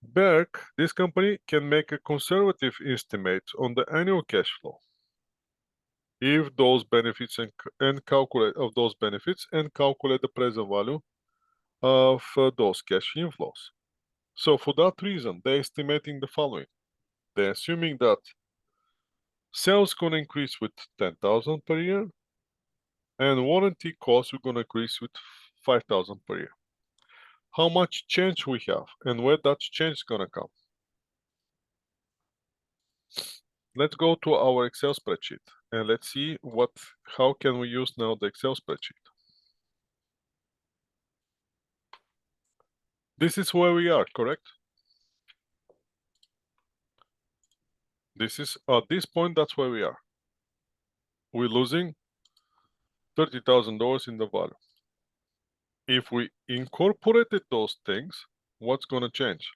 Berg, this company can make a conservative estimate on the annual cash flow if those benefits and calculate the present value of those cash inflows. So for that reason, they're estimating the following. They're assuming that sales gonna increase with 10,000 per year, and warranty costs are gonna increase with 5,000 per year. How much change we have and where that change is gonna come? let's go to our Excel spreadsheet and let's see how can we use now the Excel spreadsheet. This is where we are, correct? This is at this point, that's where we are. We're losing $30,000 in the value. If we incorporated those things, what's going to change?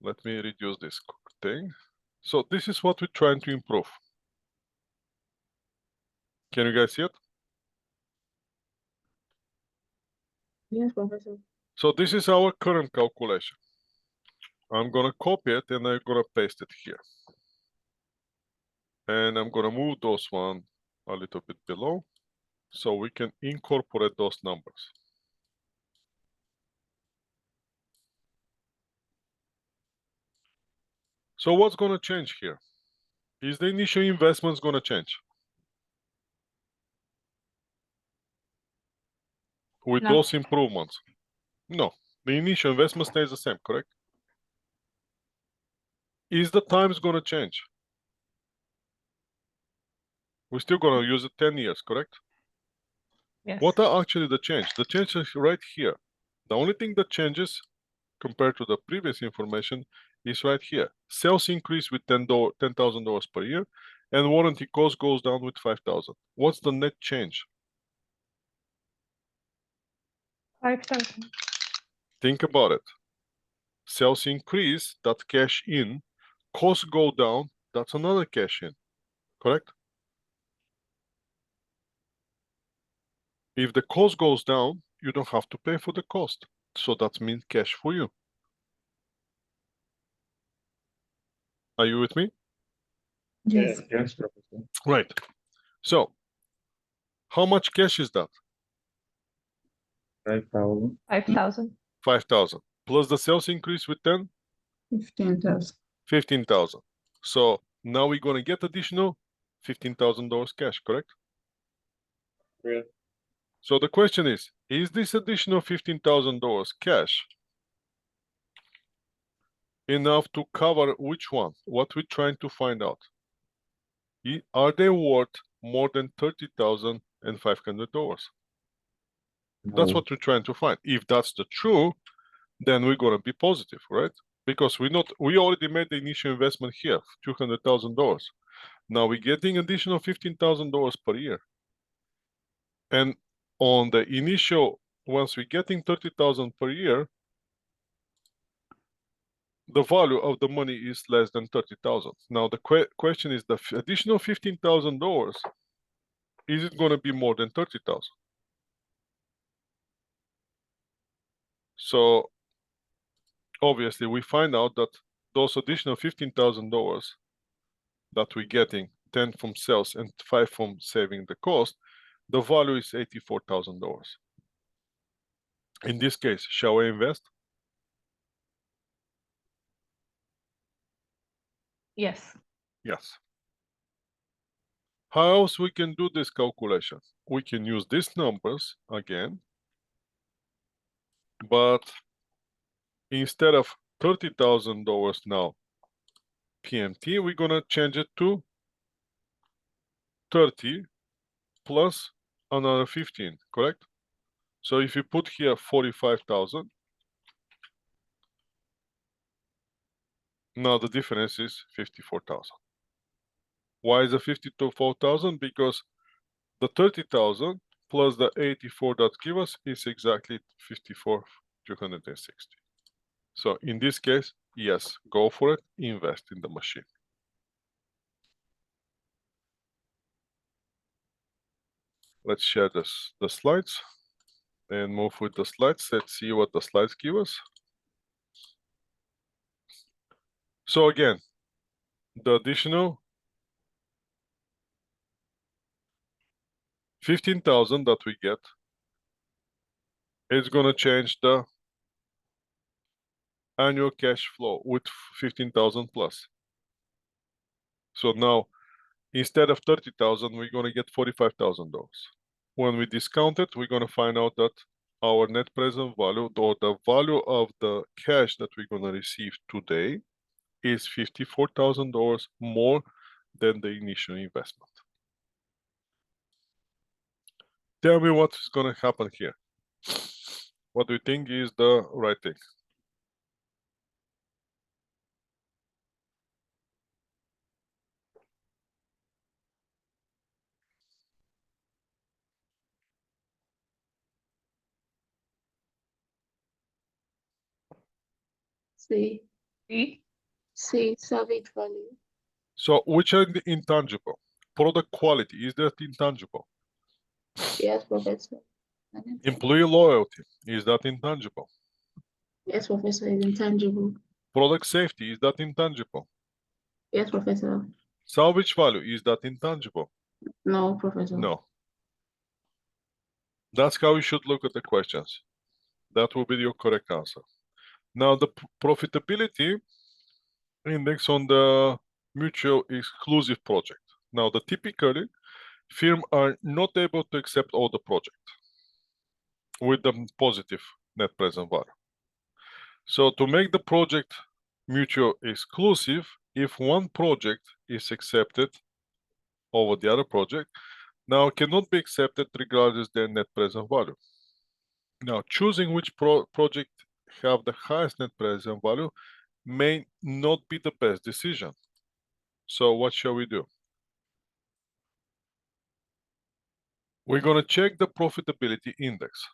Let me reduce this thing. So this is what we're trying to improve. Can you guys see it? Yes, Professor. So this is our current calculation. I'm going to copy it and I'm going to paste it here. And I'm going to move those one a little bit below so we can incorporate those numbers. So what's going to change here? Is the initial investments going to change? With No. those improvements? No, the initial investment stays the same, correct? Is the times going to change? We're still going to use it 10 years, correct? Yes. What are actually the change? The change is right here. The only thing that changes compared to the previous information is right here. Sales increase with $10,000 per year and warranty cost goes down with 5,000. What's the net change? 5,000. Think about it. Sales increase, that's cash in. Costs go down, that's another cash in, correct? If the cost goes down, you don't have to pay for the cost. So that means cash for you. Are you with me? Yes. Yes, Professor. Right. So, how much cash is that? 5,000. 5,000. 5,000. Plus the sales increase with 10? 15,000. 15,000. So now we're going to get additional $15,000 cash, correct? Yeah. So the question is this additional $15,000 cash enough to cover which one? What we're trying to find out. Are they worth more than $30,500? That's what we're trying to find. If that's the true, then we're going to be positive, right? Because we already made the initial investment here, $200,000. Now we're getting additional $15,000 per year. And on the initial, once we're getting 30,000 per year, the value of the money is less than 30,000. Now the question is the additional $15,000, is it going to be more than 30,000? So obviously we find out that those additional $15,000 that we're getting, 10 from sales and 5 from saving the cost, the value is $84,000. In this case, shall we invest? Yes. Yes. How else we can do this calculation? We can use these numbers again, but instead of $30,000 now PMT, we're gonna change it to 30 plus another 15, correct? So if you put here 45,000, now the difference is 54,000. Why is it 54,000? Because the 30,000 plus the 84 that give us is exactly 54,260. So in this case, yes, go for it, invest in the machine. Let's share the slides and move with the slides. Let's see what the slides give us. So again, the additional 15,000 that we get is going to change the annual cash flow with 15,000 plus. So now, instead of 30,000, we're going to get $45,000. When we discount it, we're going to find out that our net present value, or the value of the cash that we're going to receive today, is $54,000 more than the initial investment. Tell me what is going to happen here. What do you think is the right thing? C. C. C. Salvage value. So which are the intangible? Product quality, is that intangible? Yes, Professor. Employee loyalty, is that intangible? Yes, Professor, is intangible. Product safety, is that intangible? Yes, Professor. Salvage value, is that intangible? No, Professor. No. That's how you should look at the questions. That will be your correct answer. Now the profitability index on the mutual exclusive project. Now the typically firms are not able to accept all the project with the positive net present value. So to make the project mutual exclusive, if one project is accepted over the other project, now cannot be accepted regardless their net present value. Now choosing which project have the highest net present value may not be the best decision. So what shall we do? We're going to check the profitability index.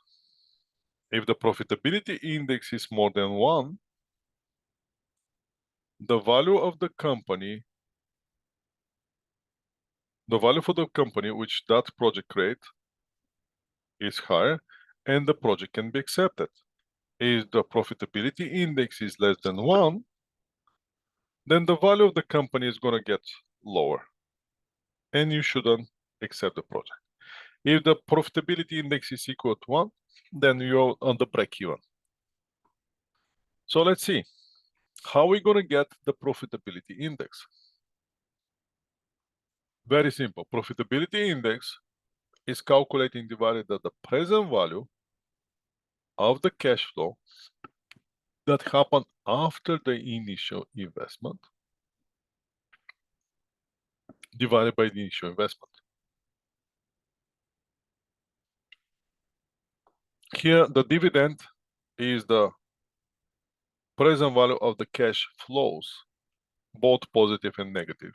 If the profitability index is more than 1, the value of the company, the value for the company which that project create is higher and the project can be accepted. If the profitability index is less than 1, then the value of the company is going to get lower and you shouldn't accept the project. If the profitability index is equal to 1, then you're on the break even. So let's see, how are we going to get the profitability index? Very simple. Profitability index is calculating divided by the present value of the cash flow that happened after the initial investment divided by the initial investment. Here, the dividend is the present value of the cash flows, both positive and negative,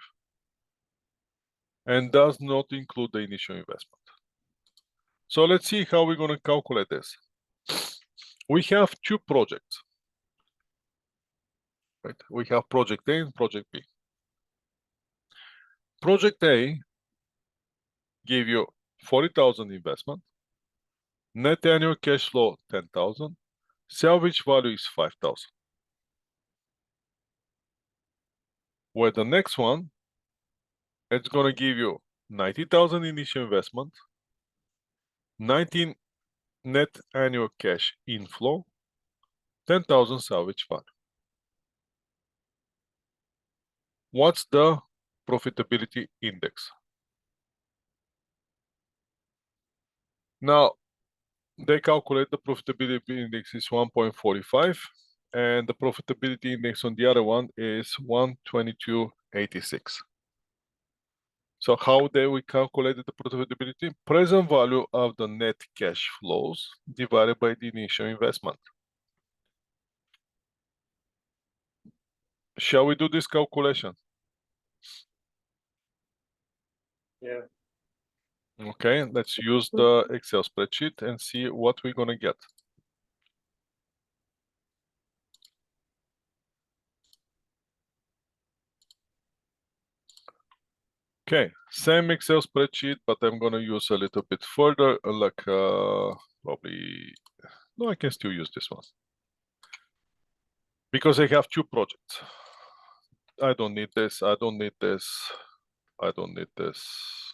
and does not include the initial investment. So let's see how we're going to calculate this. We have two projects. Right? We have project A and project B. Project A gave you 40,000 investment, net annual cash flow 10,000, salvage value is 5,000. Where the next one, it's going to give you 90,000 initial investment, 19 net annual cash inflow, 10,000 salvage value. What's the profitability index? Now, they calculate the profitability index is 1.45 and the profitability index on the other one is 122.86. So how do we calculate the profitability? Present value of the net cash flows divided by the initial investment. Shall we do this calculation? Yeah. Okay, let's use the Excel spreadsheet and see what we're gonna get. Okay, same Excel spreadsheet, but I'm gonna use a little bit further, like probably, no, I can still use this one. Because I have two projects. I don't need this, I don't need this, I don't need this.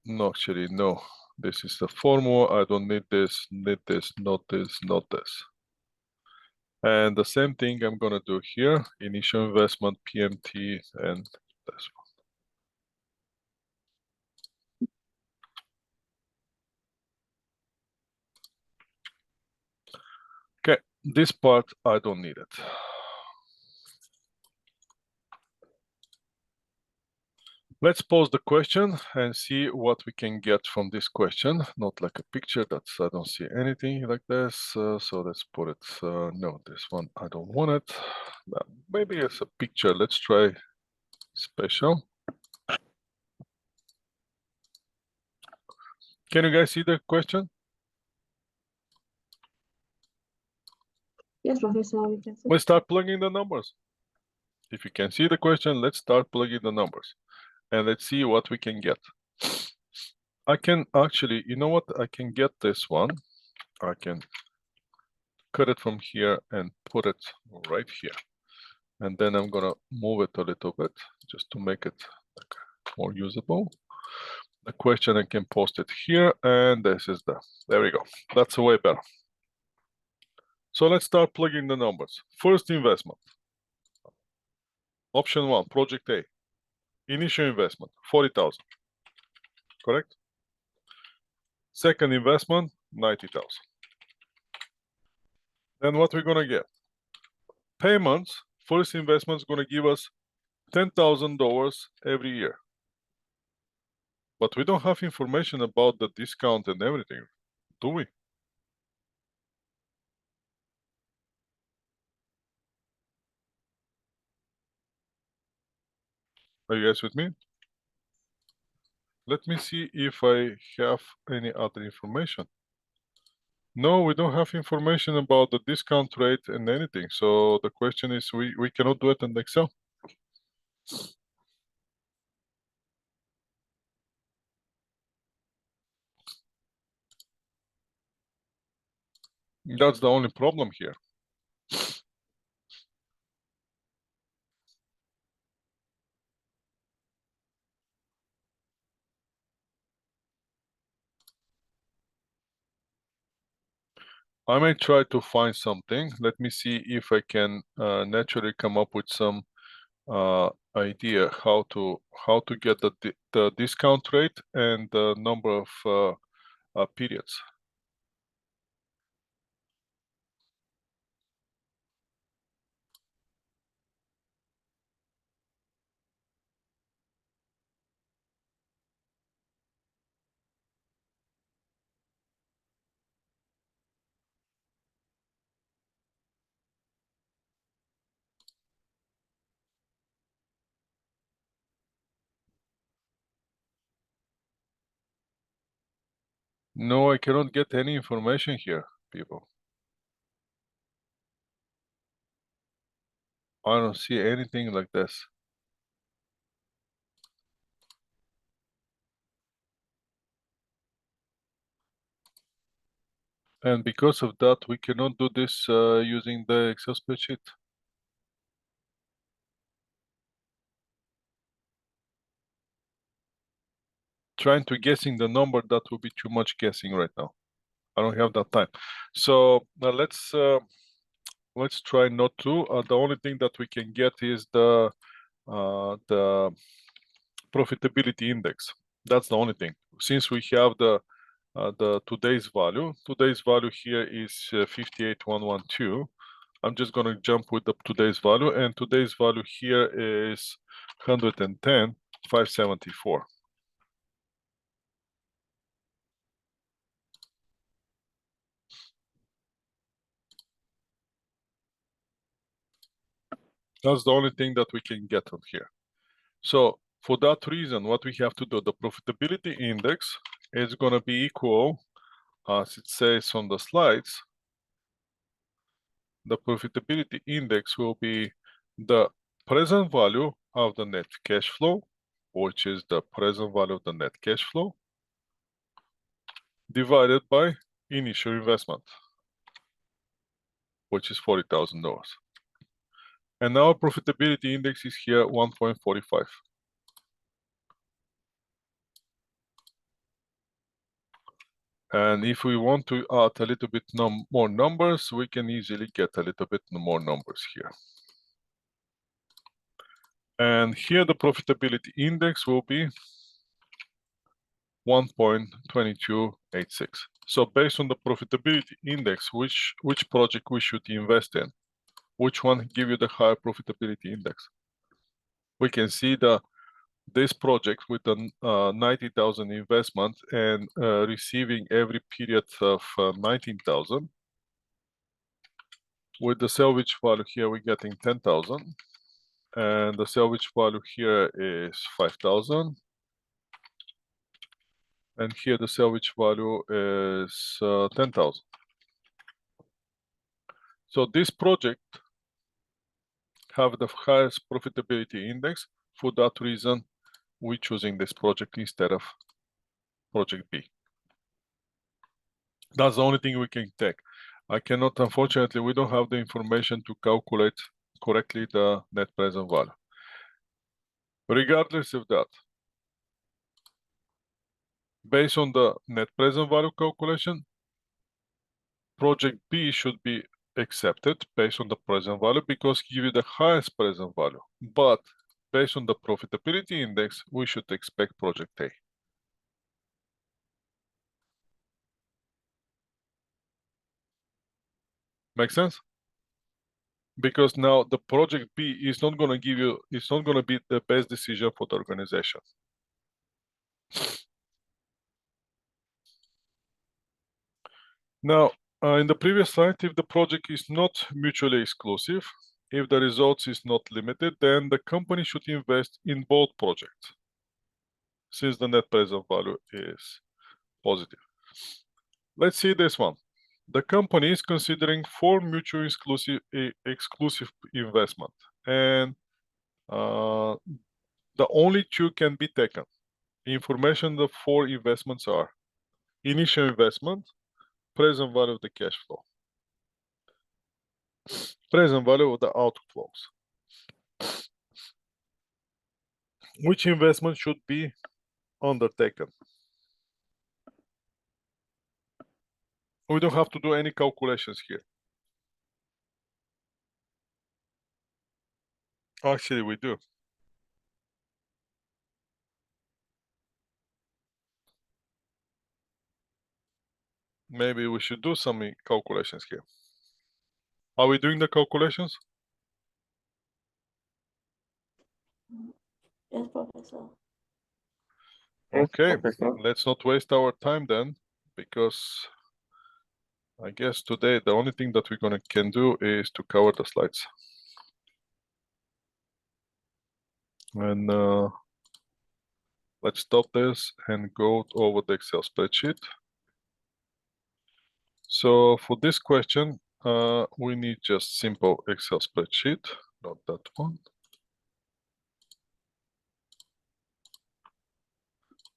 No, actually, no. This is the formula, I don't need this, not this, not this, not this. And the same thing I'm gonna do here, initial investment, PMT, and this one. Okay, this part, I don't need it. Let's pose the question and see what we can get from this question. Not like a picture, that's I don't see anything like this. So let's put it, no, this one, I don't want it. Maybe it's a picture, let's try special. Can you guys see the question? Yes, Professor, we can see. Let's start plugging the numbers. If you can see the question, let's start plugging the numbers. And let's see what we can get. I can actually, you know what? I can get this one. I can cut it from here and put it right here. And then I'm gonna move it a little bit just to make it more usable. The question, I can post it here, and this is there we go. That's way better. So let's start plugging the numbers. First investment. Option 1, project A. Initial investment, 40,000. Correct? Second investment, 90,000. Then what we're gonna get? Payments, first investment is gonna give us $10,000 every year. But we don't have information about the discount and everything, do we? Are you guys with me? Let me see if I have any other information. No, we don't have information about the discount rate and anything. So the question is, we cannot do it in Excel. That's the only problem here. I may try to find something. Let me see if I can naturally come up with some idea how to get the discount rate and the number of periods. No, I cannot get any information here, people. I don't see anything like this. And because of that, we cannot do this using the Excel spreadsheet. Trying to guessing the number, that will be too much guessing right now. I don't have that time. So let's try not to. The only thing that we can get is the profitability index. That's the only thing. Since we have the today's value here is 58,112. I'm just gonna jump with the today's value, and today's value here is 110,574. That's the only thing that we can get on here. So for that reason, what we have to do, the profitability index is gonna be equal, as it says on the slides, the profitability index will be the present value of the net cash flow, which is the present value of the net cash flow, divided by initial investment, which is $40,000. And our profitability index is here 1.45. And if we want to add a little bit more numbers, we can easily get a little bit more numbers here. And here the profitability index will be 1.2286. So based on the profitability index, which project we should invest in? Which one give you the higher profitability index? We can see the this project with a 90,000 investment and receiving every period of 19,000. With the salvage value here, we're getting 10,000. And the salvage value here is 5,000. And here the salvage value is 10,000. So this project have the highest profitability index. For that reason, we're choosing this project instead of project B. That's the only thing we can take. I cannot, unfortunately, we don't have the information to calculate correctly the net present value. Regardless of that, based on the net present value calculation, project B should be accepted based on the present value because give you the highest present value. But based on the profitability index, we should expect project A. Make sense? Because now the project B is not going to give you, it's not going to be the best decision for the organization. Now, in the previous slide, if the project is not mutually exclusive, if the results is not limited, then the company should invest in both projects, since the net present value is positive. Let's see this one. The company is considering 4 mutually exclusive investment, and the only 2 can be taken. Information the 4 investments are initial investment, present value of the cash flow, present value of the outflows. Which investment should be undertaken? We don't have to do any calculations here. Actually, we do. Maybe we should do some calculations here. Are we doing the calculations? Yes, Professor. Okay, Professor. let's not waste our time then, because I guess today the only thing that we're can do is to cover the slides. And let's stop this and go over the Excel spreadsheet. So for this question, we need just simple Excel spreadsheet, not that one.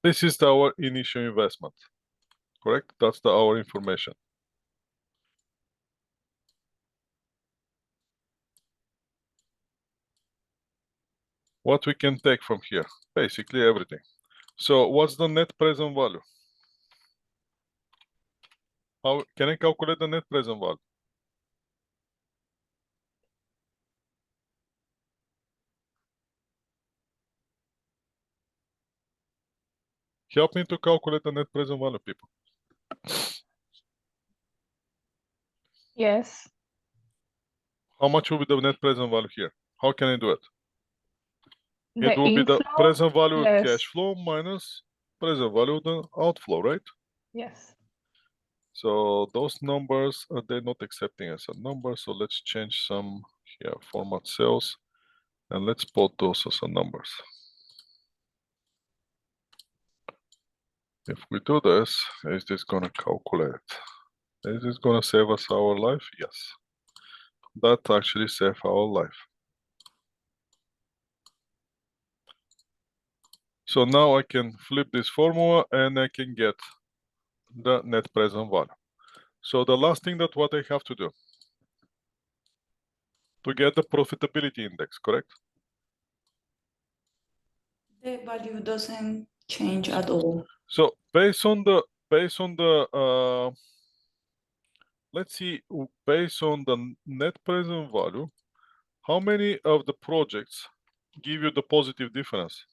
This is our initial investment, correct? That's our information. What we can take from here? Basically everything. So what's the net present value? How can I calculate the net present value? Help me to calculate the net present value, people. Yes. How much will be the net present value here? How can I do it? The It will be the inflow present value of less- cash flow minus present value of the outflow, right? Yes. So those numbers, they're not accepting as a number. So let's change some here, format cells, and let's put those as a numbers. If we do this, is this gonna calculate? Is this gonna save us our life? Yes. That actually saved our life. So now I can flip this formula and I can get the net present value. So the last thing that what I have to do to get the profitability index, correct? The value doesn't change at all. So based on the let's see, based on the net present value, how many of the projects give you the positive difference?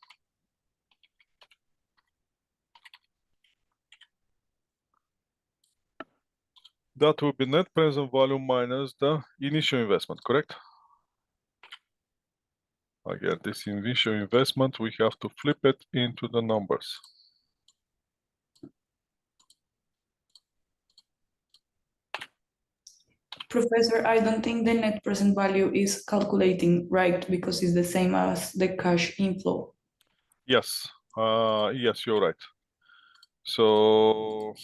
That will be net present value minus the initial investment, correct? Again, this initial investment, we have to flip it into the numbers. Professor, I don't think the net present value is calculating right because it's the same as the cash inflow. Yes, yes, you're right. So,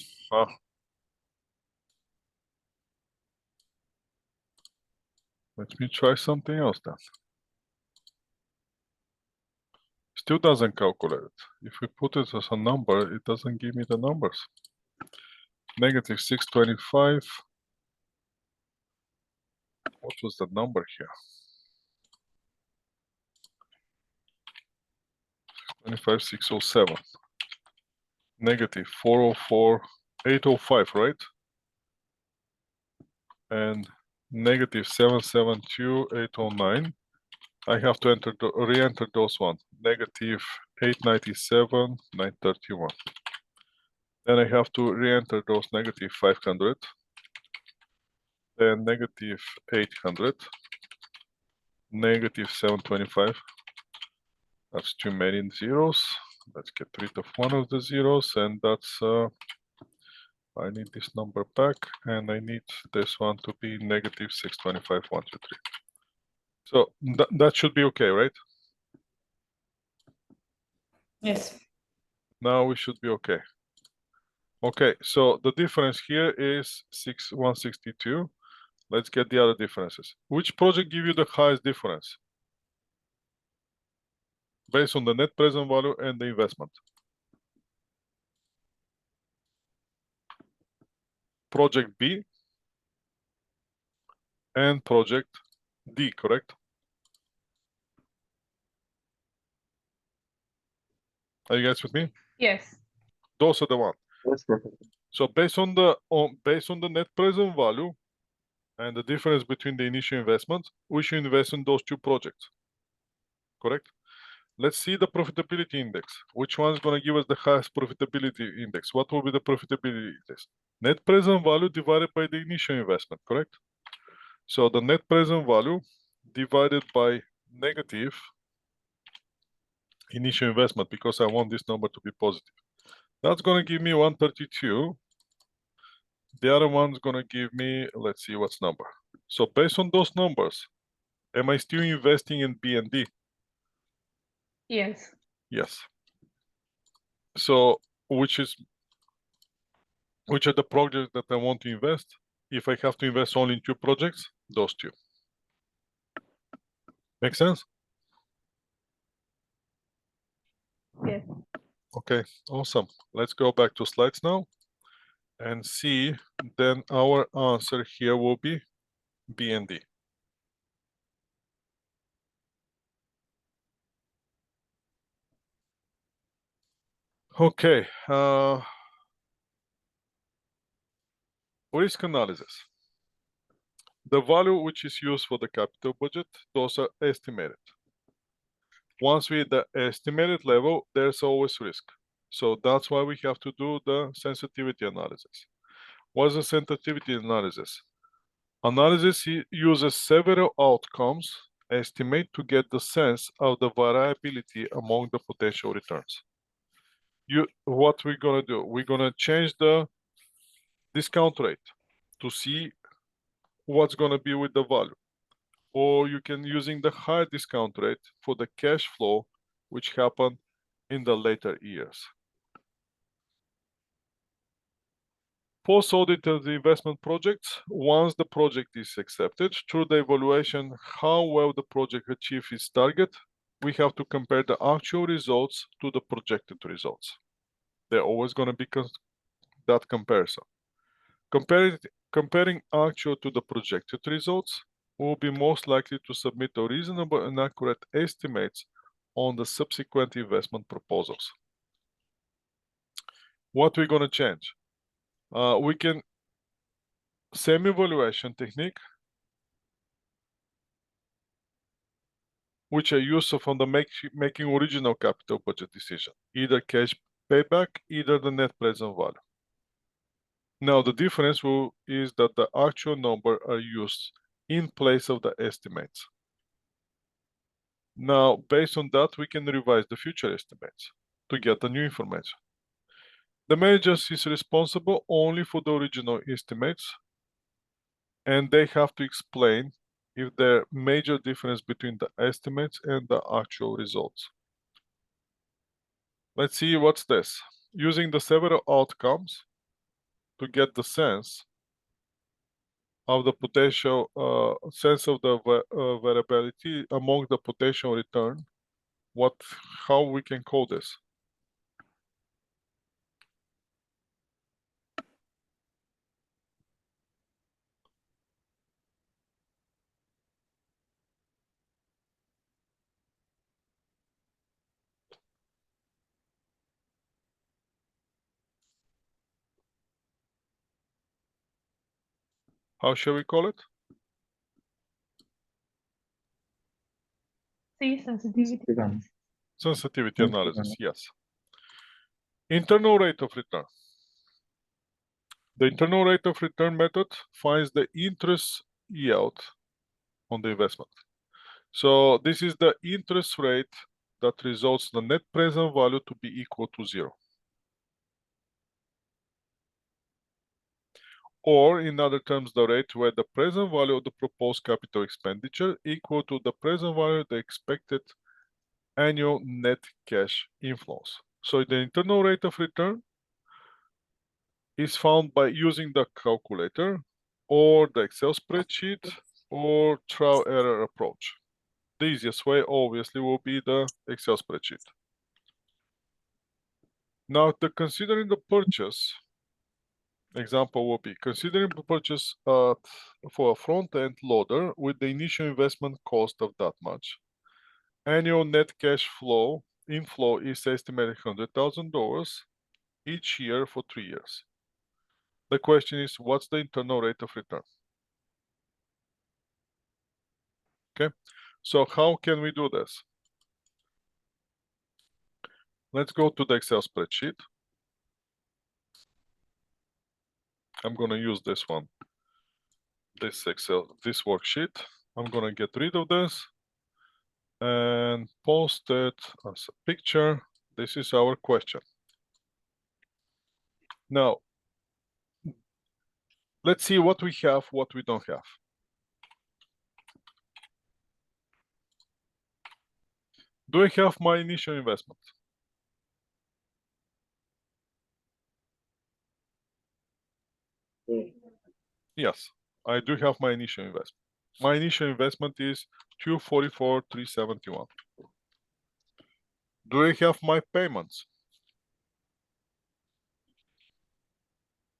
let me try something else then. Still doesn't calculate it. If we put it as a number, it doesn't give me the numbers. Negative 625. What was the number here? 25607. Negative 404, 805, right? And negative 772, 809. I have to enter re-enter those ones. Negative 897, 931. Then I have to re-enter those negative 500. Then negative 800. Negative 725. That's too many zeros. Let's get rid of one of the zeros, and that's I need this number back, and I need this one to be negative 625, 123. So that should be okay, right? Yes. Now we should be okay. Okay, so the difference here is 162. Let's get the other differences. Which project give you the highest difference? Based on the net present value and the investment. Project B and project D, correct? Are you guys with me? Yes. Those are the ones. Yes, Professor. So based on the net present value and the difference between the initial investments, we should invest in those two projects. Correct? Let's see the profitability index. Which one is going to give us the highest profitability index? What will be the profitability index? Net present value divided by the initial investment, correct? So the net present value divided by negative initial investment, because I want this number to be positive. That's going to give me 132. The other one's going to give me, let's see what's number. So based on those numbers, am I still investing in B and D? Yes. Yes. So which are the projects that I want to invest? If I have to invest only in two projects, those two. Make sense? Yes. Okay, awesome. Let's go back to slides now and see. Then our answer here will be B and D. Okay, risk analysis. The value which is used for the capital budget, those are estimated. Once we hit the estimated level, there's always risk. So that's why we have to do the sensitivity analysis. What's the sensitivity analysis? Analysis uses several outcomes estimate to get the sense of the variability among the potential returns. What we're gonna do? We're gonna change the discount rate to see what's gonna be with the value. Or you can using the high discount rate for the cash flow, which happen in the later years. Post-audit of the investment projects, once the project is accepted, through the evaluation how well the project achieved its target, we have to compare the actual results to the projected results. They're always going to be that comparison. Comparing actual to the projected results, will be most likely to submit a reasonable and accurate estimates on the subsequent investment proposals. What we're going to change? We can same evaluation technique, which are used from the making original capital budget decision, either cash payback, either the net present value. Now the difference is that the actual number are used in place of the estimates. Now, based on that, we can revise the future estimates to get the new information. The manager is responsible only for the original estimates, and they have to explain if there are major difference between the estimates and the actual results. Let's see what's this. Using the several outcomes to get the sense of the potential sense of the variability among the potential return, how we can call this? How shall we call it? See sensitivity. Again, Sensitivity Thank you, analysis, yes. Internal rate of return. The internal rate of return method finds the interest yield on the investment. So this is the interest rate that results the net present value to be equal to 0. Or in other terms, the rate where the present value of the proposed capital expenditure equal to the present value of the expected annual net cash inflows. So the internal rate of return is found by using the calculator or the Excel spreadsheet or trial error approach. The easiest way obviously will be the Excel spreadsheet. Now, considering the purchase, example will be considering the purchase for a front-end loader with the initial investment cost of that much. Annual net cash inflow is estimated $100,000 each year for 3 years. The question is, what's the internal rate of return? Okay, so how can we do this? Let's go to the Excel spreadsheet. I'm going to use this one, this worksheet. I'm going to get rid of this and post it as a picture. This is our question. Now, let's see what we have, what we don't have. Do I have my initial investment? Yes, I do have my initial investment. My initial investment is 244,371. Do I have my payments?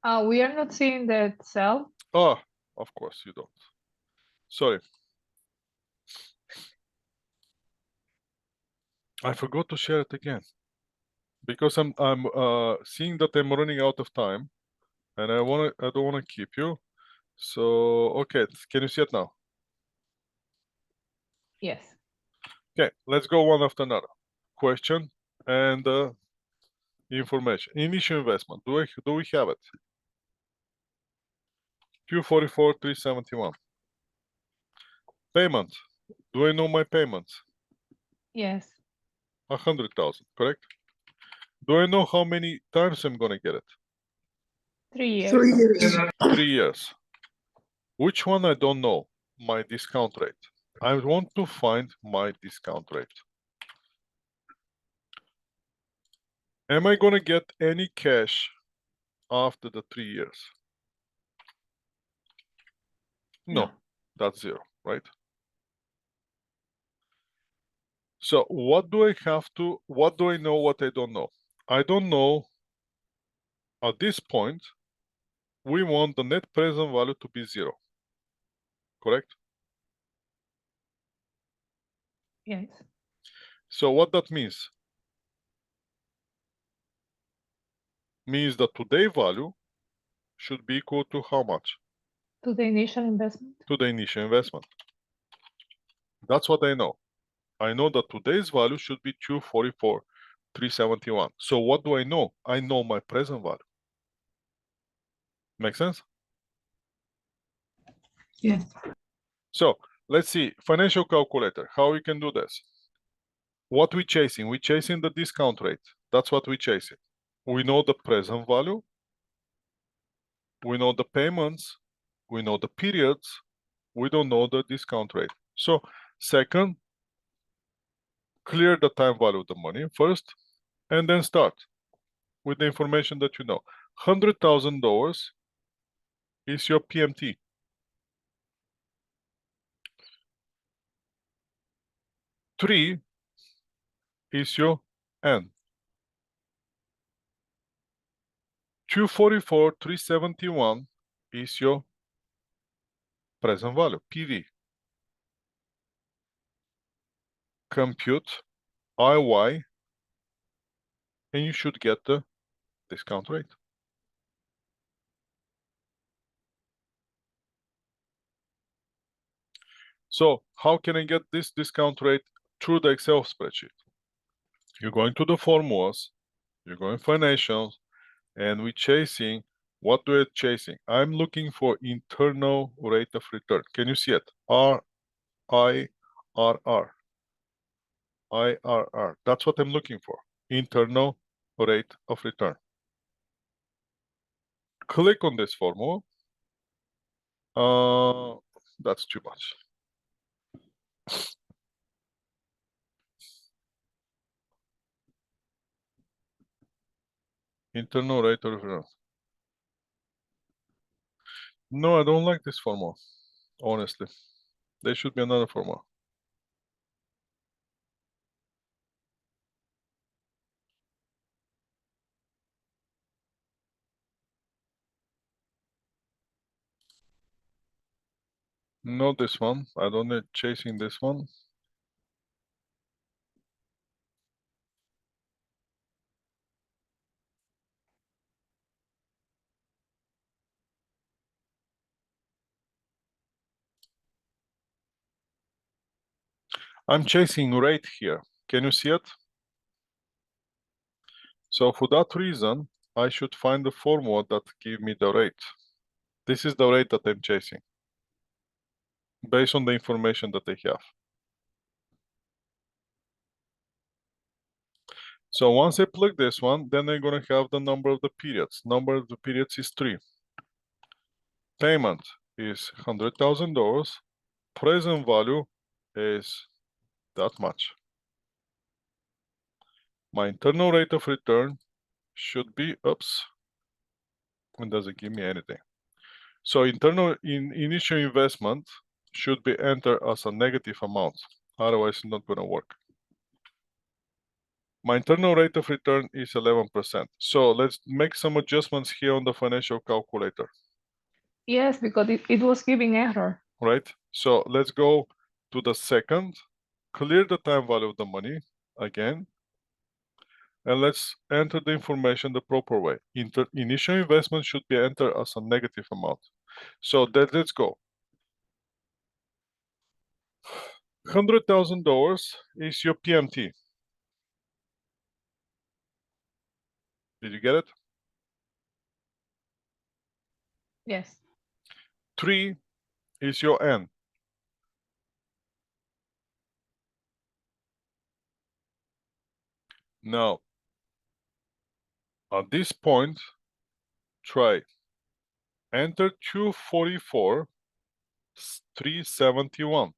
We are not seeing the cell. Oh, of course you don't. Sorry. I forgot to share it again because I'm seeing that I'm running out of time, and I don't want to keep you. So okay, can you see it now? Yes. Okay, let's go one after another. Question and information. Initial investment. Do we have it? 244,371. Payment. Do I know my payments? Yes. 100,000, correct? Do I know how many times I'm gonna get it? 3 years. 3 years. 3 years. Which one I don't know? My discount rate. I want to find my discount rate. Am I gonna get any cash after the 3 years? No, that's 0, right? So what do I know what I don't know? I don't know at this point, we want the net present value to be 0, correct? Yes. So what that means? Means that today value should be equal to how much? To the initial investment. To the initial investment. That's what I know. I know that today's value should be 244,371. So what do I know? I know my present value. Make sense? Yes. So let's see, financial calculator, how we can do this. what we chasing? We chasing the discount rate. That's what we chasing. We know the present value. We know the payments. We know the periods. We don't know the discount rate. So second, clear the time value of the money first, and then start with the information that you know. $100,000 is your PMT. Three is your N. 244,371 is your present value, PV. Compute IY, and you should get the discount rate. So how can I get this discount rate through the Excel spreadsheet? You're going to the formulas, you're going financials, and we're chasing. What we're chasing? I'm looking for internal rate of return. Can you see it? IRR. IRR. That's what I'm looking for. Internal rate of return. Click on this formula. That's too much. Internal rate of return. No, I don't like this formula, honestly. There should be another formula. Not this one. I don't need chasing this one. I'm chasing rate here. Can you see it? So for that reason, I should find the formula that give me the rate. This is the rate that I'm chasing based on the information that I have. So once I plug this one, then I'm gonna have the number of the periods. Number of the periods is 3. Payment is $100,000. Present value is that much. My internal rate of return should be, oops, it doesn't give me anything. So initial investment should be entered as a negative amount. Otherwise, it's not gonna work. My internal rate of return is 11%. So let's make some adjustments here on the financial calculator. Yes, because it was giving error. Right? So let's go to the second, clear the time value of the money again, and let's enter the information the proper way. Initial investment should be entered as a negative amount. So let's go. $100,000 is your PMT. Did you get it? Yes. 3 is your N. Now, at this point, try enter 244,371.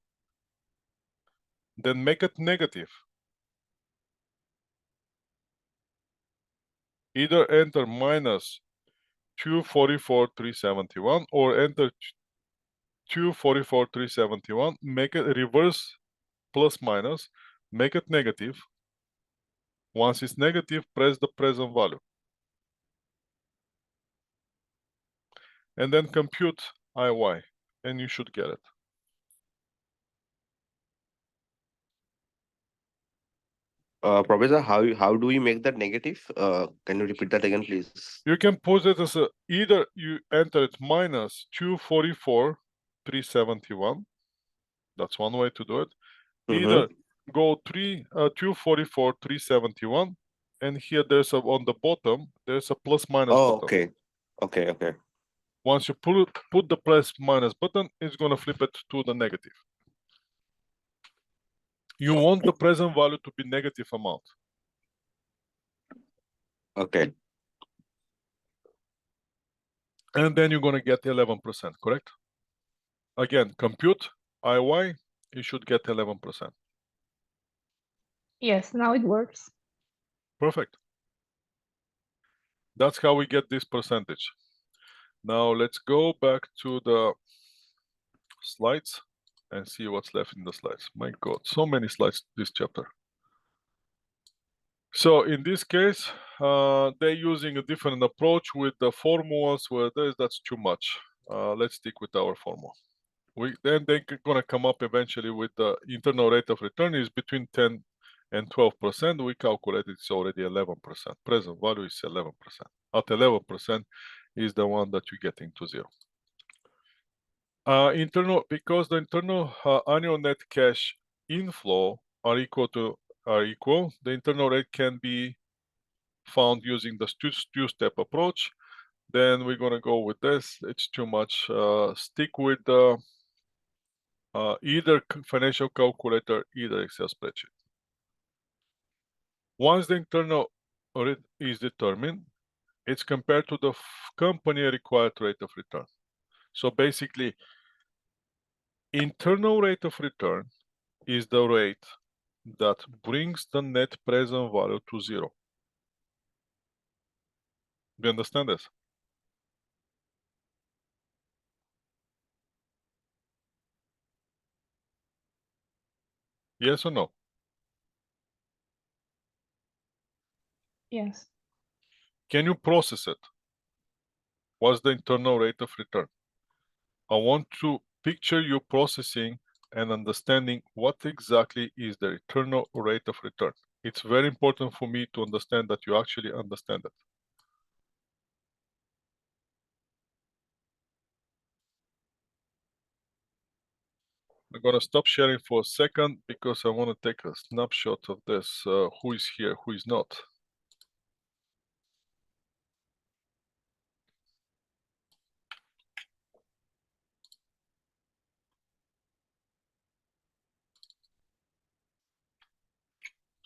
Then make it negative. Either enter minus 244,371 or enter 244,371, make it reverse plus minus, make it negative. Once it's negative, press the present value. And then compute IY, and you should get it. Professor, how do we make that negative? Can you repeat that again, please? You can pose it as either you enter it minus 244,371. That's one way to do it. Either go 244,371, and here there's on the bottom there's a plus minus button. Okay. Once you put the plus minus button, it's gonna flip it to the negative. You want the present value to be negative amount. Okay. And then you're going to get 11%, correct? Again, compute IY, you should get 11%. Yes, now it works. Perfect. That's how we get this percentage. Now let's go back to the slides and see what's left in the slides. My God, so many slides this chapter. So in this case, they're using a different approach with the formulas where that's too much. Let's stick with our formula. Then they're gonna come up eventually with the internal rate of return is between 10 and 12%. We calculate it's already 11%. Present value is 11%. At 11% is the one that you're getting to zero. Because the internal annual net cash inflow are equal, the internal rate can be found using the two-step approach. Then we're gonna go with this. It's too much. Stick with the either financial calculator, either Excel spreadsheet. Once the internal rate is determined, it's compared to the company required rate of return. So basically, internal rate of return is the rate that brings the net present value to zero. Do you understand this? Yes or no? Yes. Can you process it? What's the internal rate of return? I want to picture you processing and understanding what exactly is the internal rate of return. It's very important for me to understand that you actually understand it. I'm gonna stop sharing for a second because I want to take a snapshot of this. Who is here, who is not.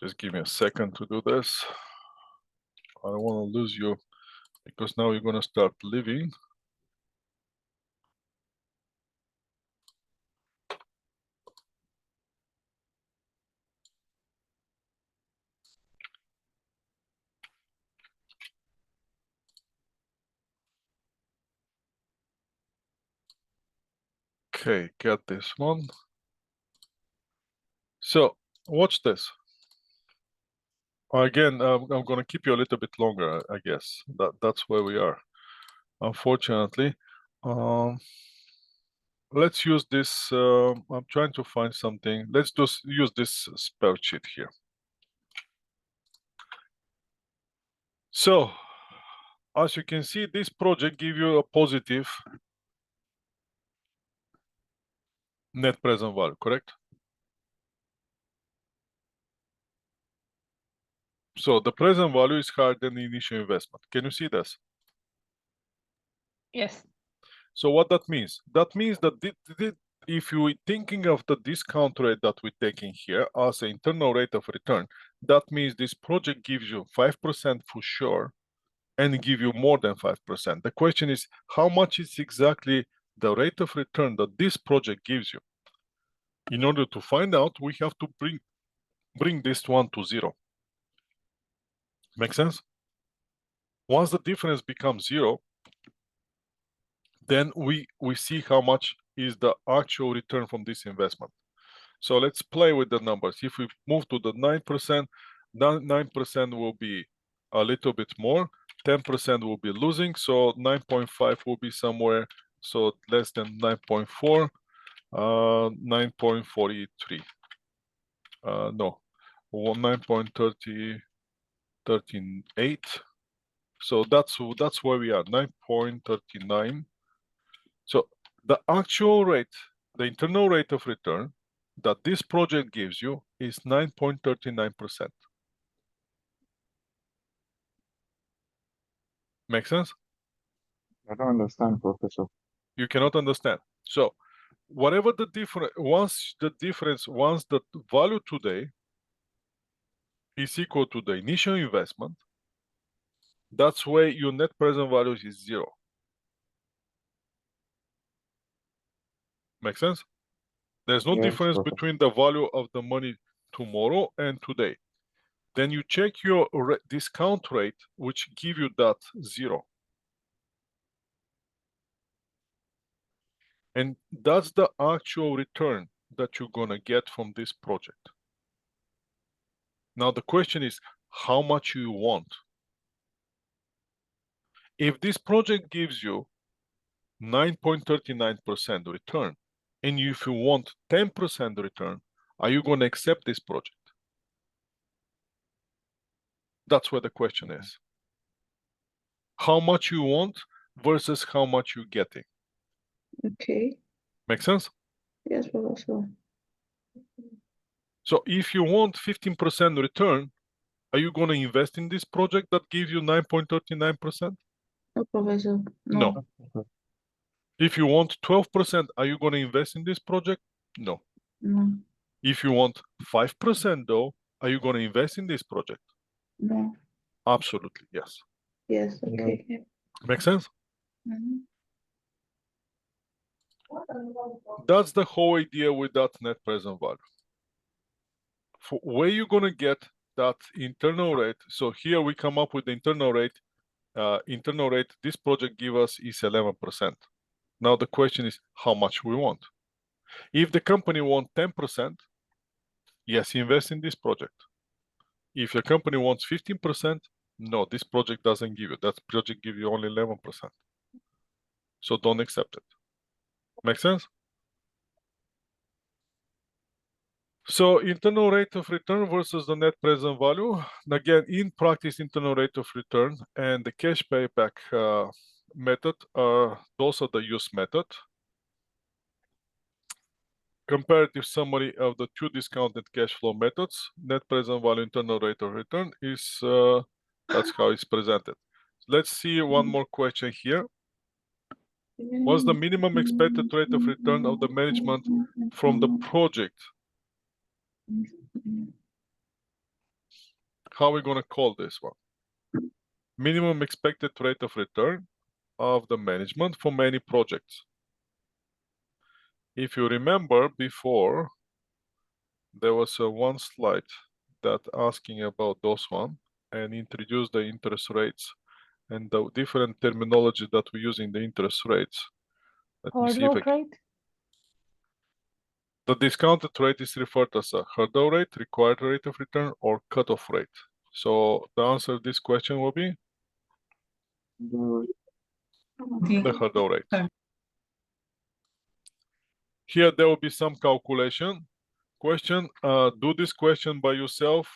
Just give me a second to do this. I don't want to lose you because now you're gonna start leaving. Okay, got this one. So watch this. Again, I'm going to keep you a little bit longer, I guess. That's where we are. Unfortunately, let's use this. I'm trying to find something. Let's just use this spreadsheet here. So, as you can see, this project gives you a positive net present value, correct? So the present value is higher than the initial investment. Can you see this? Yes. So what that means? That means that if you're thinking of the discount rate that we're taking here as an internal rate of return, that means this project gives you 5% for sure and give you more than 5%. The question is, how much is exactly the rate of return that this project gives you? In order to find out, we have to bring this one to zero. Make sense? Once the difference becomes zero, then we see how much is the actual return from this investment. So let's play with the numbers. If we move to the 9%, 9% will be a little bit more, 10% will be losing, so 9.5 will be somewhere, so less than 9.4, 9.43. No, 9.38. So that's where we are, 9.39. So the actual rate, the internal rate of return that this project gives you is 9.39%. Make sense? I don't understand, Professor. You cannot understand. So whatever the difference, once the value today is equal to the initial investment, that's where your net present value is 0. Make sense? There's no Yes, difference Professor. between the value of the money tomorrow and today. Then you check your discount rate, which give you that 0. And that's the actual return that you're gonna get from this project. Now the question is, how much you want? If this project gives you 9.39% return, and if you want 10% return, are you gonna accept this project? That's what the question is. How much you want versus how much you're getting. Okay. Make sense? Yes, Professor. So if you want 15% return, are you going to invest in this project that gives you 9.39%? No, Professor. No. If you want 12%, are you going to invest in this project? No. No. If you want 5% though, are you going to invest in this project? No. Absolutely, yes. Yes. Okay. Yeah. Make sense? Mhm. That's the whole idea with that net present value. For where you're going to get that internal rate, so here we come up with the internal rate. Internal rate this project give us is 11%. Now the question is how much we want. If the company want 10%, yes, invest in this project. If the company wants 15%, no, this project doesn't give you. That project give you only 11%. So don't accept it. Make sense? So internal rate of return versus the net present value. Again, in practice, internal rate of return and the cash payback method are those are the use method. Comparative summary of the two discounted cash flow methods, net present value internal rate of return is that's how it's presented. Let's see one more question here. What's the minimum expected rate of return of the management from the project? How are we going to call this one? Minimum expected rate of return of the management for many projects. If you remember before, there was one slide that asking about those one and introduced the interest rates and the different terminology that we use in the interest rates. Let me see if Hurdle rate? the discounted rate is referred as a hurdle rate, required rate of return, or cutoff rate. So the answer to this question will be the hurdle rate. Here there will be some calculation. Question, do this question by yourself.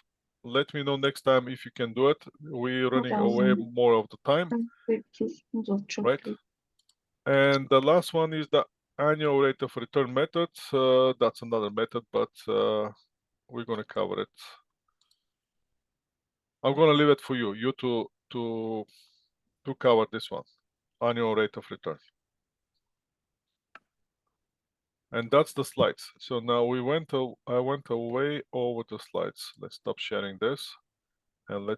Let me know next time if you can do it. We're running away more of the time, right? And the last one is the annual rate of return method. That's another method, but we're gonna cover it. I'm gonna leave it for you to cover this one, annual rate of return. And that's the slides. So now I went away over the slides. Let's stop sharing this and let's